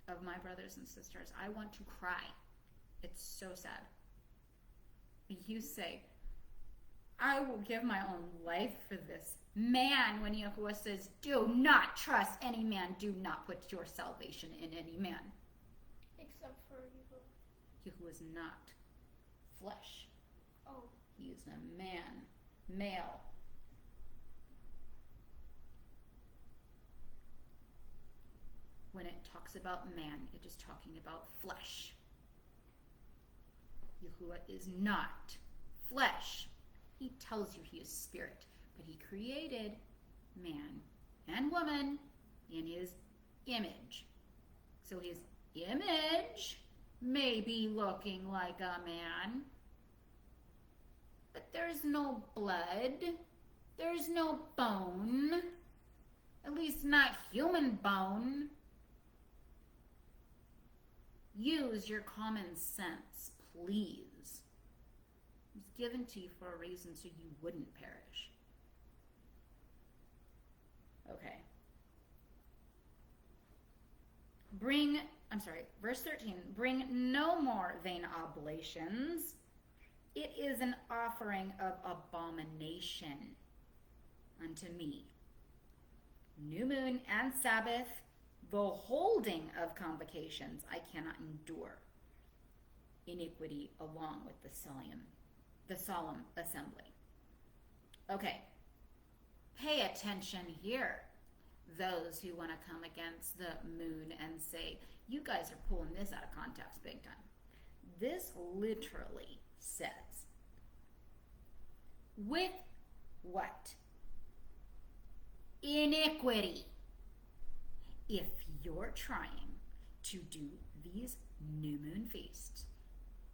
of my brothers and sisters, I want to cry. It's so sad. You say, I will give my own life for this man, when Yahuwah says, do not trust any man, do not put your salvation in any man. Except for Yahuwah. Yahuwah is not flesh. Oh. He is a man, male. When it talks about man, it is talking about flesh. Yahuwah is not flesh. He tells you he is spirit, but he created man and woman in his image. So his image may be looking like a man, but there's no blood, there's no bone, at least not human bone. Use your common sense, please. It was given to you for a reason so you wouldn't perish. Okay. Verse 13. Bring no more vain oblations. It is an offering of abomination unto me. New moon and Sabbath, the holding of convocations, I cannot endure. Iniquity along with the solemn assembly. Okay, pay attention here. Those who want to come against the moon and say, you guys are pulling this out of context big time. This literally says, with what? Iniquity. If you're trying to do these new moon feasts,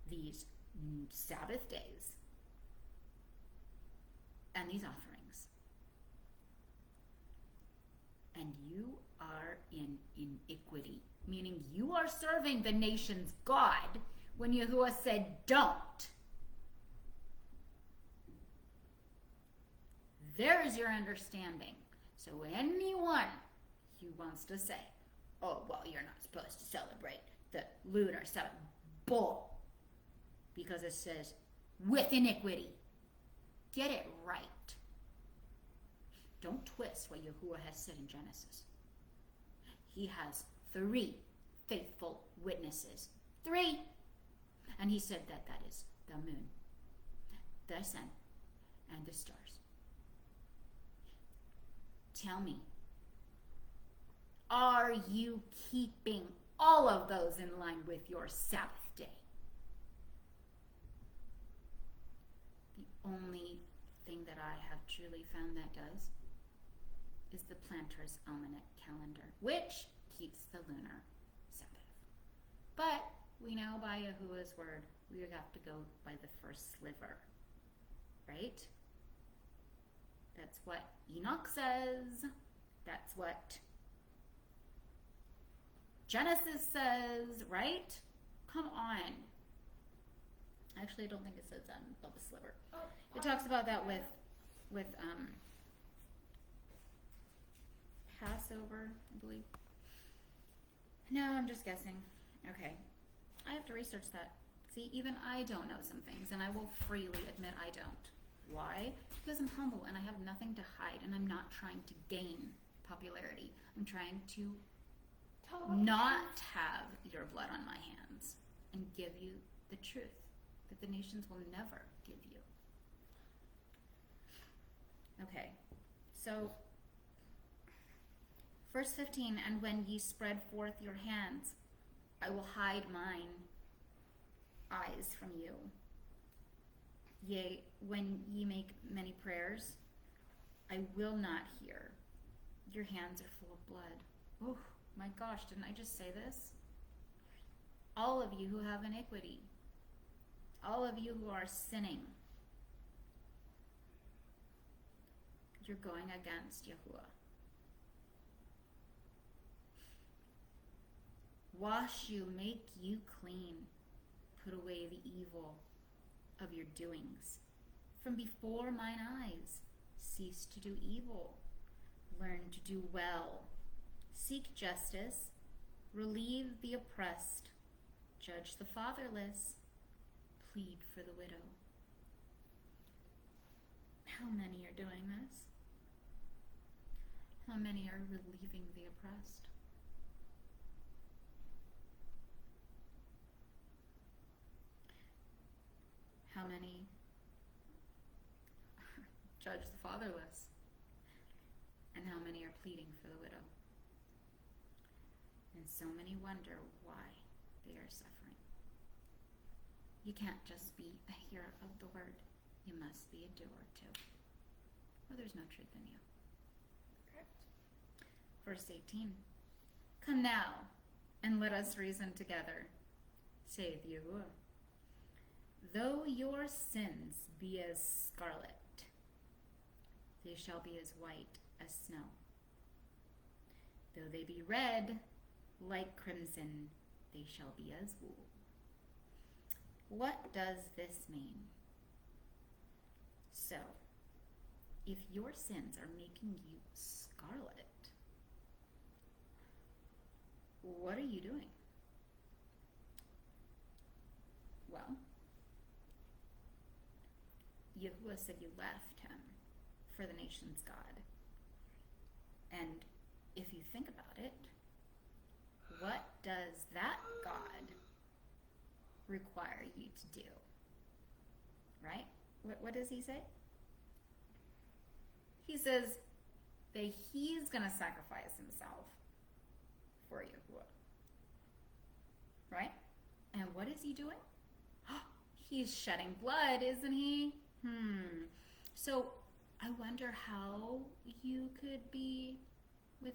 these Sabbath days, and these offerings, and you are in iniquity, meaning you are serving the nation's God when Yahuwah said don't. There's your understanding. So anyone who wants to say, oh, well, you're not supposed to celebrate the lunar Sabbath, bull, because it says with iniquity. Get it right. Don't twist what Yahuwah has said in Genesis. He has 3 faithful witnesses. 3. And he said that is the moon, the sun, and the stars. Tell me, are you keeping all of those in line with your Sabbath day? The only thing that I have truly found that does is the Planter's Almanac calendar, which keeps the lunar Sabbath. But we know by Yahuwah's word, we would have to go by the first sliver, right? That's what Enoch says. That's what Genesis says, right? Come on. Actually, I don't think it says that in the sliver. It talks about that with Passover, I believe. No, I'm just guessing. Okay. I have to research that. See, even I don't know some things, and I will freely admit I don't. Why? Because I'm humble and I have nothing to hide, and I'm not trying to gain popularity. I'm trying to not have your blood on my hands and give you the truth that the nations will never give you. Okay, so verse 15, and when ye spread forth your hands, I will hide mine eyes from you. Yea, when ye make many prayers, I will not hear. Your hands are full of blood. Oh my gosh, didn't I just say this? All of you who have iniquity, all of you who are sinning, you're going against Yahuwah. Wash you, make you clean, put away the evil of your doings. From before mine eyes, cease to do evil. Learn to do well. Seek justice. Relieve the oppressed. Judge the fatherless. Plead for the widow. How many are doing this? How many are relieving the oppressed? How many judge the fatherless? And how many are pleading for the widow? And so many wonder why they are suffering. You can't just be a hearer of the word. You must be a doer too. Or there's no truth in you. Correct. Verse 18. Come now, and let us reason together, saith Yahuwah. Though your sins be as scarlet, they shall be as white as snow. Though they be red like crimson, they shall be as wool. What does this mean? So, if your sins are making you scarlet, what are you doing? Well, Yahuwah said you left him for the nation's God. And if you think about it, what does that God require you to do? Right? What does he say? He says that he's going to sacrifice himself for Yahuwah. Right? And what is he doing? He's shedding blood, isn't he? So I wonder how you could be with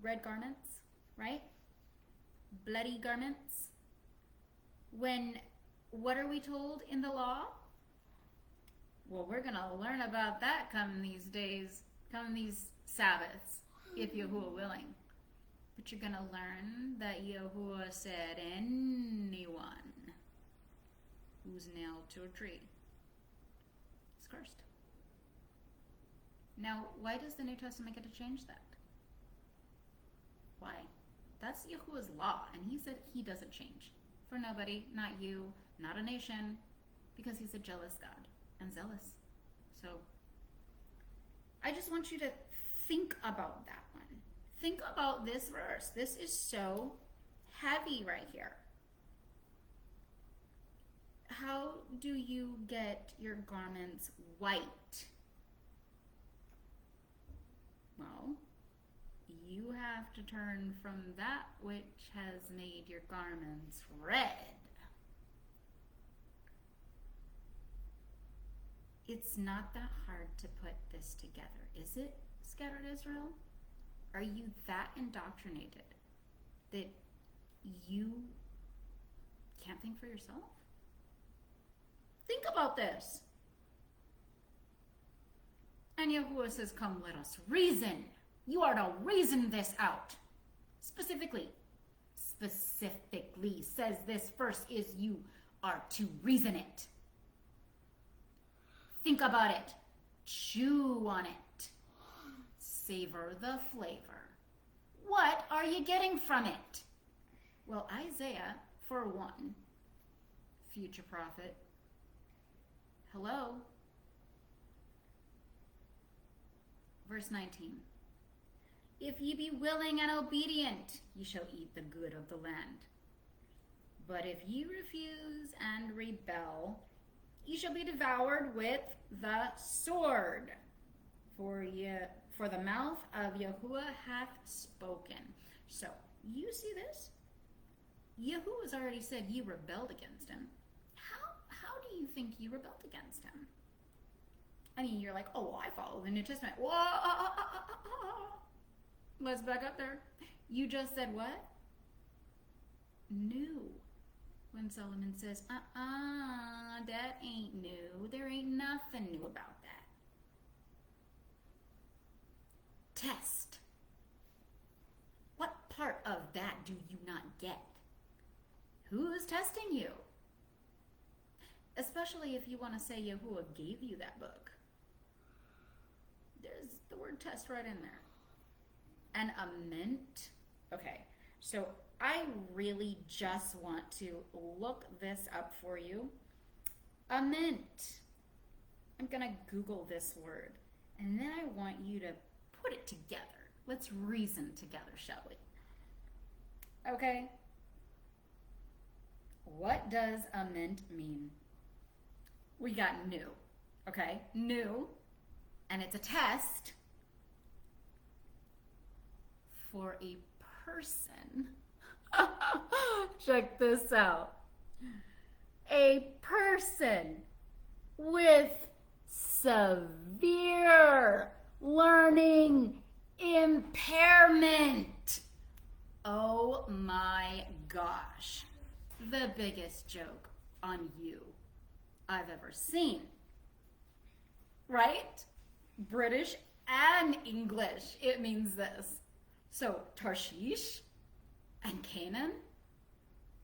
red garments, right? Bloody garments. When, what are we told in the law? Well, we're going to learn about that come these days, come these Sabbaths, if Yahuwah willing. But you're going to learn that Yahuwah said anyone who's nailed to a tree is cursed. Now, why does the New Testament get to change that? Why? That's Yahuwah's law, and he said he doesn't change. For nobody, not you, not a nation, because he's a jealous God and zealous. So, I just want you to think about that one. Think about this verse. This is so heavy right here. How do you get your garments white? Well, you have to turn from that which has made your garments red. It's not that hard to put this together, is it, scattered Israel? Are you that indoctrinated that you can't think for yourself? Think about this. And Yahuwah says, come, let us reason. You are to reason this out. Specifically says this verse is you are to reason it. Think about it. Chew on it. Savor the flavor. What are you getting from it? Well, Isaiah, for one, future prophet. Hello? Verse 19. If ye be willing and obedient, ye shall eat the good of the land. But if ye refuse and rebel, ye shall be devoured with the sword. For the mouth of Yahuwah hath spoken. So, you see this? Yahuwah's already said ye rebelled against him. How do you think you rebelled against him? I mean, you're like, oh, well, I follow the New Testament. Whoa, let's back up there. You just said what? New. When Solomon says, that ain't new. There ain't nothing new about that. Test. What part of that do you not get? Who is testing you? Especially if you want to say Yahuwah gave you that book. There's the word test right in there. And a mint. Okay, so I really just want to look this up for you. A mint. I'm going to Google this word. And then I want you to put it together. Let's reason together, shall we? Okay. What does a mint mean? We got new. Okay, new. And it's a test for a person. Check this out. A person with severe learning impairment. Oh my gosh. The biggest joke on you I've ever seen. Right? British and English, it means this. So, Tarshish and Canaan?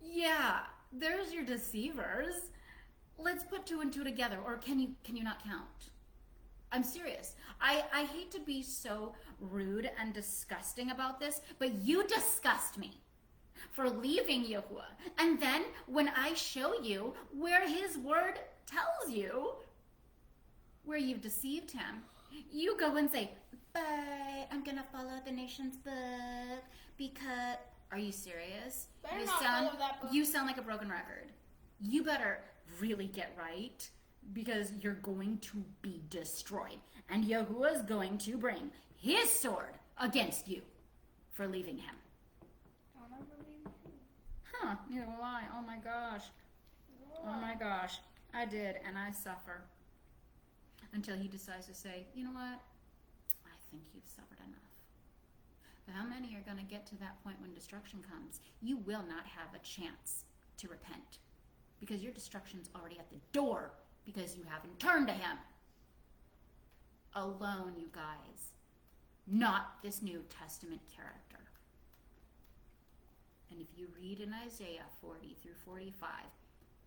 Yeah, there's your deceivers. Let's put two and two together, or can you not count? I'm serious. I hate to be so rude and disgusting about this, but you disgust me for leaving Yahuwah. And then when I show you where his word tells you where you've deceived him, you go and say, but I'm gonna follow the nation's book because... Are you serious? You sound like a broken record. You better really get right because you're going to be destroyed. And Yahuwah is going to bring his sword against you for leaving him. Don't ever leave him. Huh, neither will I. Oh my gosh. Oh my gosh. I did, and I suffer. Until he decides to say, you know what? I think you've suffered enough. But how many are going to get to that point when destruction comes? You will not have a chance to repent because your destruction's already at the door because you haven't turned to him. Alone, you guys. Not this New Testament character. And if you read in Isaiah 40 through 45,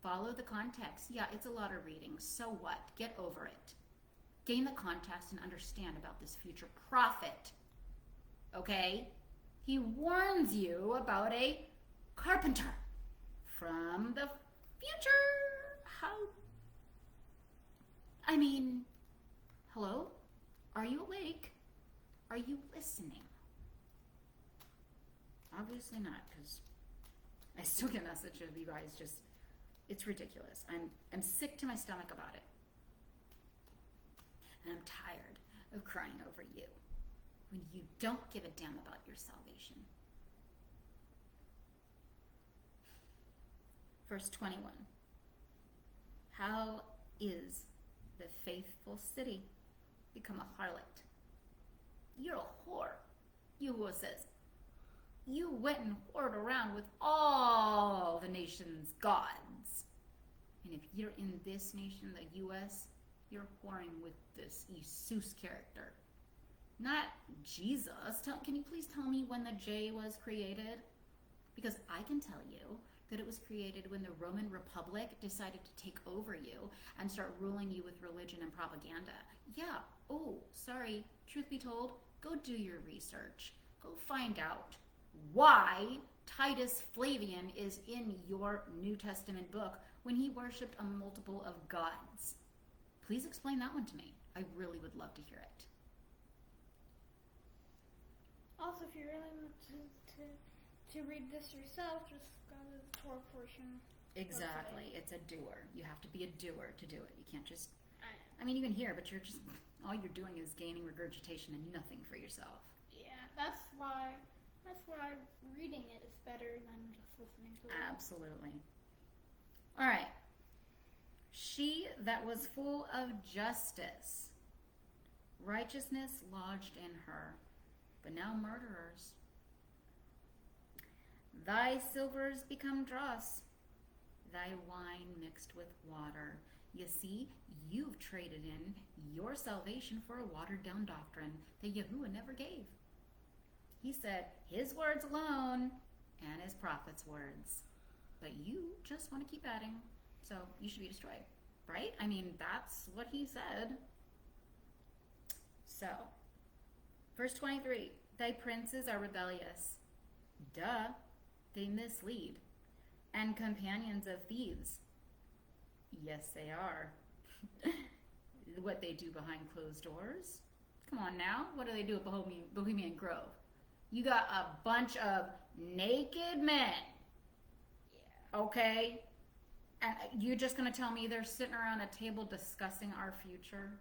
follow the context. Yeah, it's a lot of reading. So what? Get over it. gain the context and understand about this future prophet. Okay? He warns you about a carpenter from the future. Hello? Are you awake? Are you listening? Obviously not, because I still get messages of you guys just, it's ridiculous. I'm sick to my stomach about it. And I'm tired of crying over you when you don't give a damn about your salvation. Verse 21. How is the faithful city become a harlot? You're a whore, Yahuwah says. You went and whored around with all the nation's gods. And if you're in this nation, the U.S., you're whoring with this Jesus character. Not Jesus. Can you please tell me when the J was created? Because I can tell you that it was created when the Roman Republic decided to take over you and start ruling you with religion and propaganda. Yeah. Oh, sorry. Truth be told, go do your research. Go find out why Titus Flavian is in your New Testament book when he worshipped a multiple of gods. Please explain that one to me. I really would love to hear it. Also, if you really want to read this yourself, just go to the Torah portion. Exactly. It's a doer. You have to be a doer to do it. You can't just... I you can hear, but you're just... All you're doing is gaining regurgitation and nothing for yourself. Yeah, that's why reading it is better than just listening to it. Absolutely. All right. She that was full of justice, righteousness lodged in her, but now murderers. Thy silvers become dross, thy wine mixed with water. You see, you've traded in your salvation for a watered-down doctrine that Yahuwah never gave. He said his words alone and his prophets' words. But you just want to keep adding, so you should be destroyed, right? That's what he said. So, verse 23, thy princes are rebellious. Duh, they mislead. And companions of thieves. Yes, they are. What they do behind closed doors? Come on now, what do they do at Bohemian Grove? You got a bunch of naked men. Yeah. Okay? And you're just going to tell me they're sitting around a table discussing our future?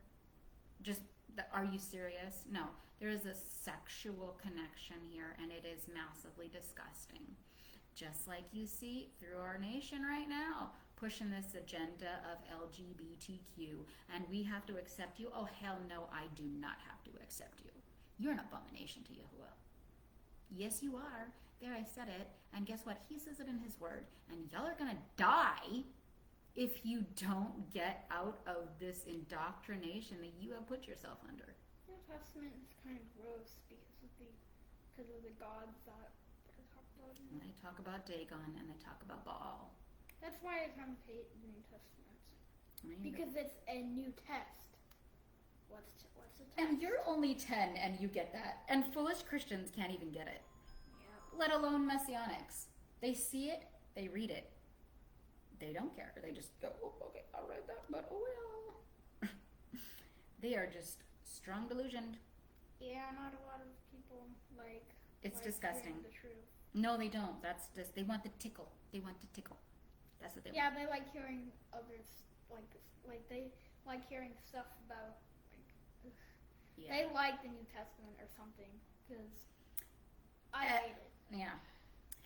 Are you serious? No. There is a sexual connection here, and it is massively disgusting. Just like you see through our nation right now, pushing this agenda of LGBTQ, and we have to accept you? Oh, hell no, I do not have to accept you. You're an abomination to Yahuwah. Yes, you are. There, I said it. And guess what? He says it in his word. And y'all are going to die if you don't get out of this indoctrination that you have put yourself under. The New Testament is kind of gross because of the gods that are talked about. And they talk about Dagon and they talk about Baal. That's why I kind of hate the New Testament. Because it's a new test. What's a test? And you're only 10 and you get that. And foolish Christians can't even get it. Yeah. Let alone Messianics. They see it, they read it. They don't care. They just go, oh, okay, I'll read that, but oh well. They are just strong delusioned. Yeah, not a lot of people like... It's disgusting. The truth. No, they don't. That's just, they want the tickle. They want to tickle. That's what they want. Yeah, they like hearing others, like they like hearing stuff about, Yeah. They like the New Testament or something, because I hate it. Yeah.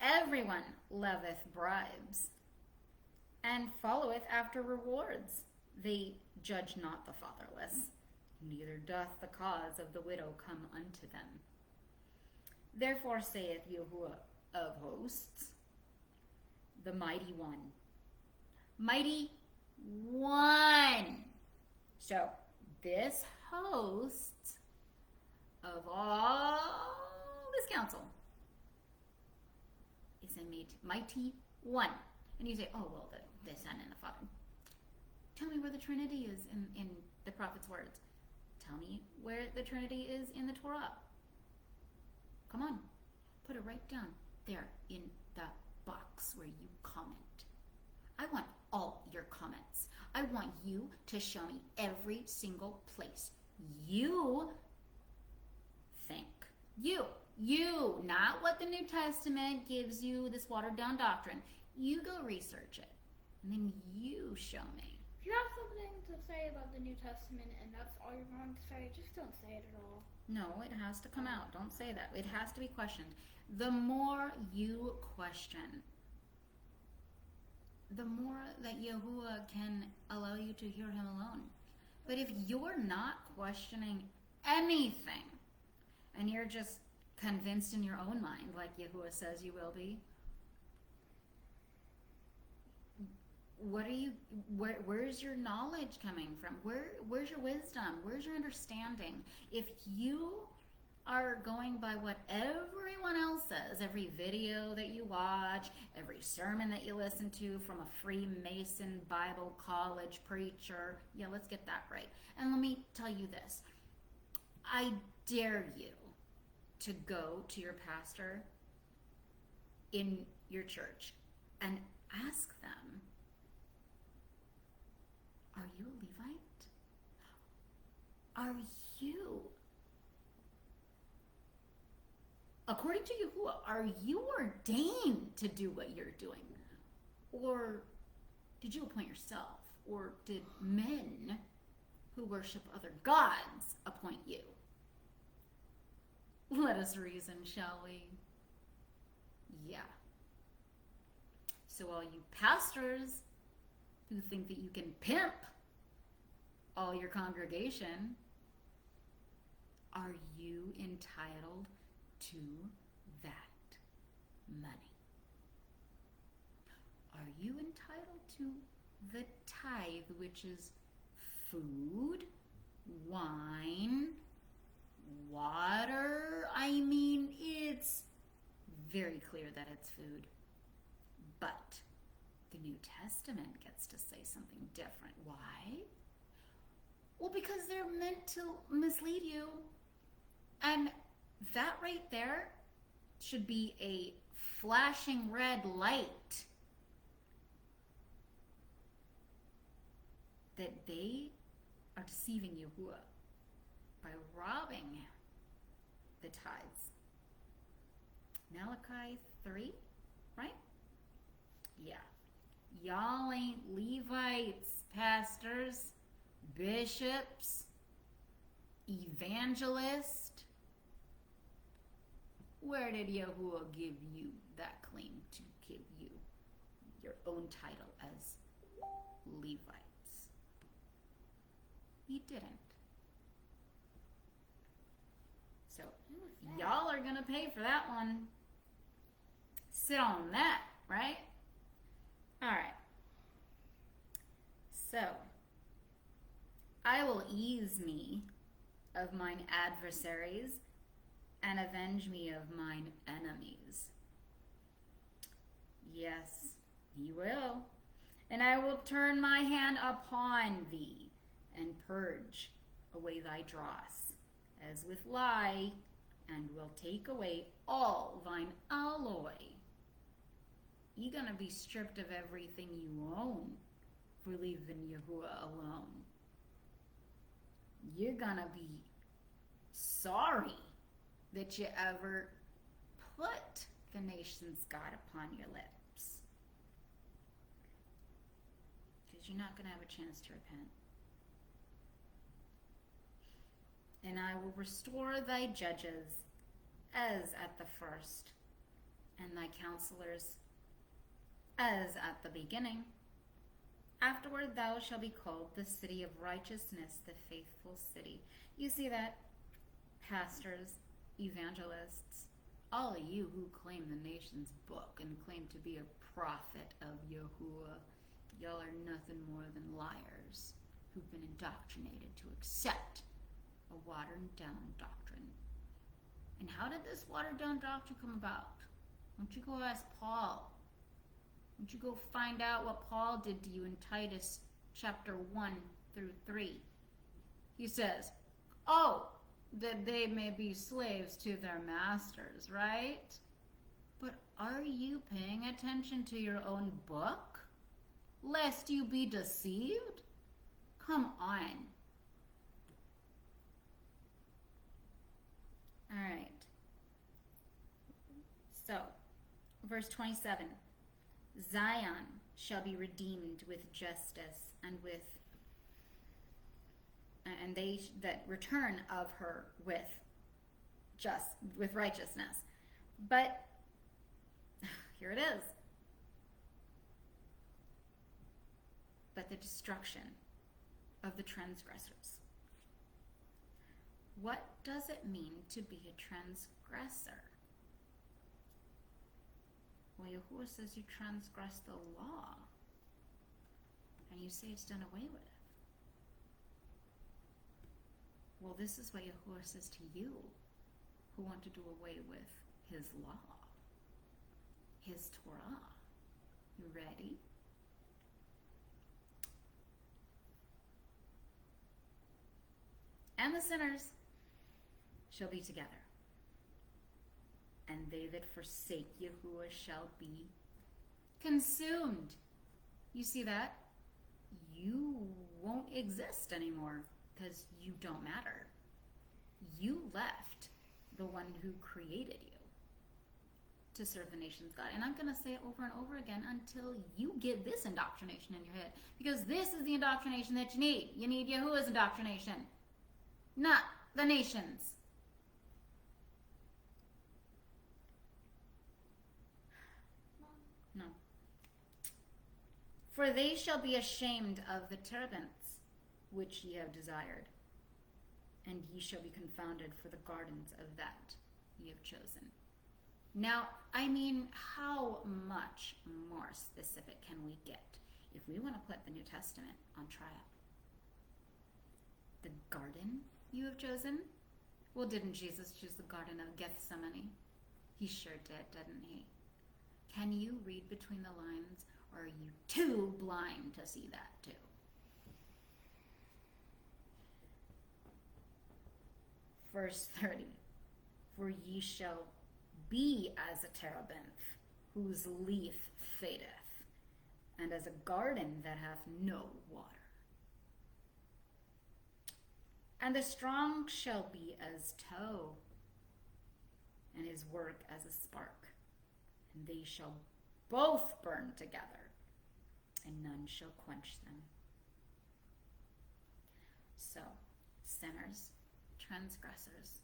Everyone loveth bribes, and followeth after rewards. They judge not the fatherless, neither doth the cause of the widow come unto them. Therefore saith Yahuwah of hosts, the mighty one. Mighty one. So, this host of all this council is a mighty one. And you say, oh, well, the Son and the Father. Tell me where the Trinity is in the prophet's words. Tell me where the Trinity is in the Torah. Come on, put it right down there in the box where you comment. I want all your comments. I want you to show me every single place you think. You, not what the New Testament gives you, this watered down doctrine. You go research it, and then you show me. If you have something to say about the New Testament and that's all you're going to say, just don't say it at all. No, it has to come out. Don't say that. It has to be questioned. The more you question, the more that Yahuwah can allow you to hear him alone. But if you're not questioning anything, and you're just convinced in your own mind, like Yahuwah says you will be, where's your knowledge coming from? Where's your wisdom? Where's your understanding? If you are going by what everyone else says, every video that you watch, every sermon that you listen to from a Freemason Bible college preacher, yeah, let's get that right. And let me tell you this. I dare you to go to your pastor in your church and ask them, are you a Levite? Are you, according to Yahuwah, are you ordained to do what you're doing? Or did you appoint yourself? Or did men who worship other gods appoint you? Let us reason, shall we? Yeah. So all you pastors who think that you can pimp all your congregation, are you entitled to that money? Are you entitled to the tithe, which is food, wine, water? I mean, it's very clear that it's food. But the New Testament gets to say something different. Why? Well, because they're meant to mislead you. And that right there should be a flashing red light that they are deceiving Yahuwah by robbing the tithes. Malachi 3, right? Yeah. Y'all ain't Levites, pastors, bishops, evangelists. Where did Yahuwah give you that claim to give you your own title as Levites? He didn't. So y'all are gonna pay for that one. Sit on that, right? All right. So I will ease me of mine adversaries and avenge me of mine enemies. Yes, he will. And I will turn my hand upon thee and purge away thy dross, as with lye, and will take away all thine alloy. You're gonna be stripped of everything you own for leaving Yahuwah alone. You're gonna be sorry that you ever put the nation's God upon your lips, because you're not gonna have a chance to repent. And I will restore thy judges as at the first, and thy counselors as at the beginning. Afterward thou shalt be called the city of righteousness, the faithful city. You see that, pastors, evangelists, all of you who claim the nation's book and claim to be a prophet of Yahuwah, y'all are nothing more than liars who've been indoctrinated to accept a watered down doctrine. And how did this watered down doctrine come about? Why don't you go ask Paul? Why don't you go find out what Paul did to you in Titus chapter 1 through 3? He says, Oh, that they may be slaves to their masters, right? But are you paying attention to your own book, lest you be deceived? Come on. All right. So, verse 27. Zion shall be redeemed with justice, and they that return of her with righteousness. But here it is. But the destruction of the transgressors. What does it mean to be a transgressor? Well, Yahuwah says you transgress the law, and you say it's done away with. Well, this is what Yahuwah says to you, who want to do away with his law, his Torah. You ready? And the sinners shall be together, and they that forsake Yahuwah shall be consumed. You see that? You won't exist anymore because you don't matter. You left the one who created you to serve the nation's God. And I'm going to say it over and over again until you get this indoctrination in your head, because this is the indoctrination that you need. You need Yahuwah's indoctrination, not the nations. No. For they shall be ashamed of the terebinths which ye have desired, and ye shall be confounded for the gardens of that ye have chosen. Now, I mean, how much more specific can we get if we want to put the New Testament on trial? The garden you have chosen? Well, didn't Jesus choose the Garden of Gethsemane? He sure did, didn't he? Can you read between the lines, or are you too blind to see that too? Verse 30. For ye shall be as a terebinth, whose leaf fadeth, and as a garden that hath no water. And the strong shall be as tow, and his work as a spark. And they shall both burn together, and none shall quench them. So, sinners, transgressors,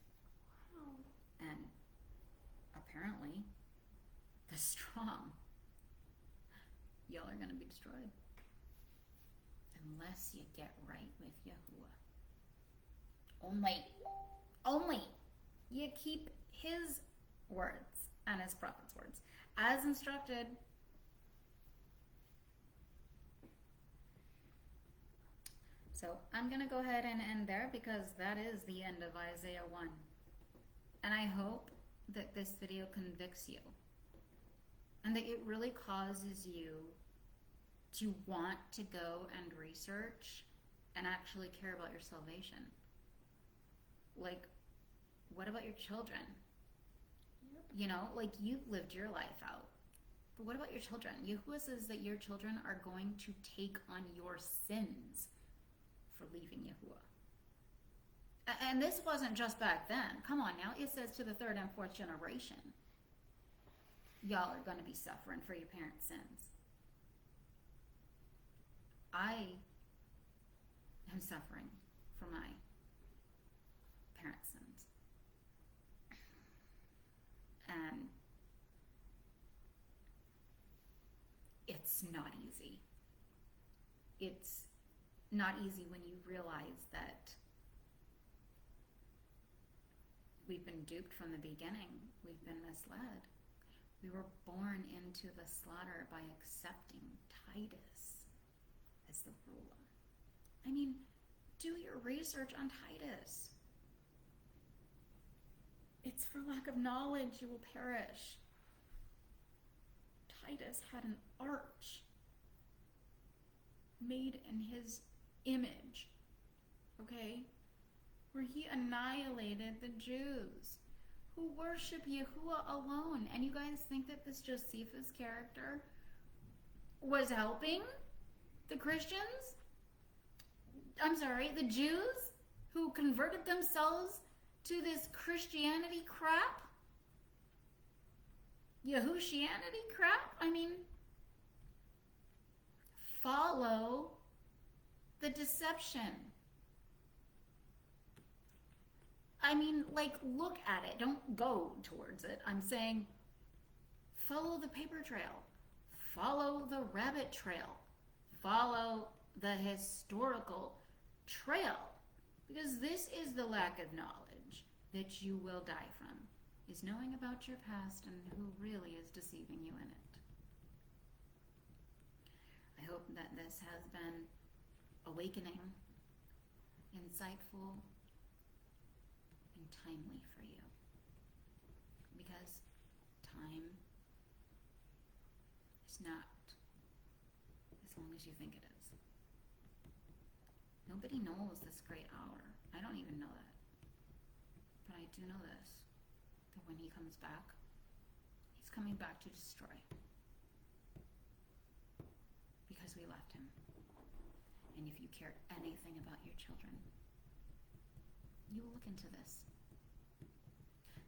and apparently the strong, y'all are going to be destroyed unless you get right with Yahuwah. Only you keep his words and his prophet's words as instructed. So I'm going to go ahead and end there, because that is the end of Isaiah 1. And I hope that this video convicts you, and that it really causes you to want to go and research and actually care about your salvation. Like, what about your children? Yep. You know, like, you've lived your life out. But what about your children? Yahuwah says that your children are going to take on your sins for leaving Yahuwah. And this wasn't just back then. Come on now. It says to the third and fourth generation, y'all are going to be suffering for your parents' sins. I am suffering for my parents' sins. And it's not easy. It's not easy when you realize that we've been duped from the beginning. We've been misled. We were born into the slaughter by accepting Titus as the ruler. I mean, do your research on Titus. It's for lack of knowledge you will perish. Titus had an arch made in his image, okay? where he annihilated the Jews who worship Yahuwah alone. And you guys think that this Josephus character was helping the Christians? I'm sorry, the Jews who converted themselves to this Christianity crap? Yahushianity crap? I mean, follow the deception. I mean, like, look at it. Don't go towards it. I'm saying follow the paper trail. Follow the rabbit trail. Follow the historical trail. Because this is the lack of knowledge that you will die from, is knowing about your past and who really is deceiving you in it. I hope that this has been awakening, insightful, and timely for you. Because time is not as long as you think it is. Nobody knows this great hour. I don't even know that. But I do know this, that when he comes back, he's coming back to destroy. Because we left him. And if you care anything about your children, you will look into this.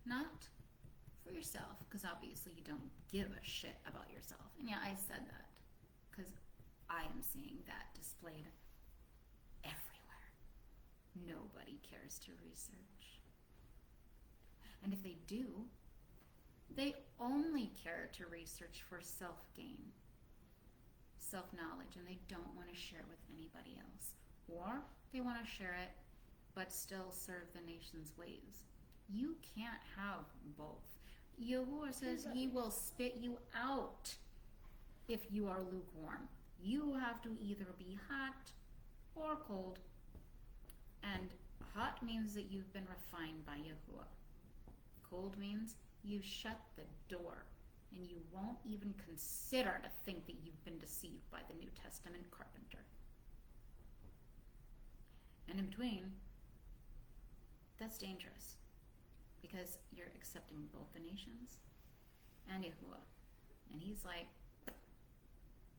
Not for yourself, because obviously you don't give a shit about yourself. And yeah, I said that because I am seeing that displayed everywhere. Nobody cares to research. And if they do, they only care to research for self-gain, self-knowledge, and they don't want to share it with anybody else. Or they want to share it but still serve the nation's ways. You can't have both. Yahuwah says he will spit you out if you are lukewarm. You have to either be hot or cold. And hot means that you've been refined by Yahuwah. Cold means you shut the door and you won't even consider to think that you've been deceived by the New Testament carpenter. And in between, that's dangerous because you're accepting both the nations and Yahuwah. And he's like,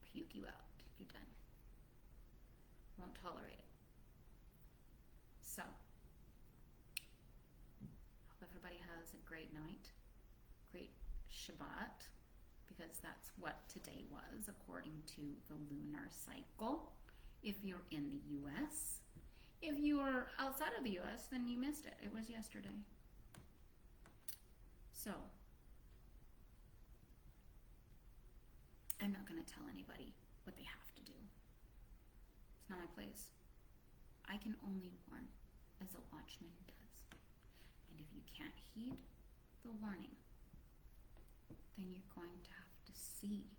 puke you out. You're done. Won't tolerate it. So, hope everybody has a great night, great Shabbat, because that's what today was according to the lunar cycle. If you're in the U.S., if you are outside of the U.S., then you missed it. It was yesterday. So, I'm not going to tell anybody what they have to do. It's not my place. I can only warn as a watchman does. And if you can't heed the warning, then you're going to have to see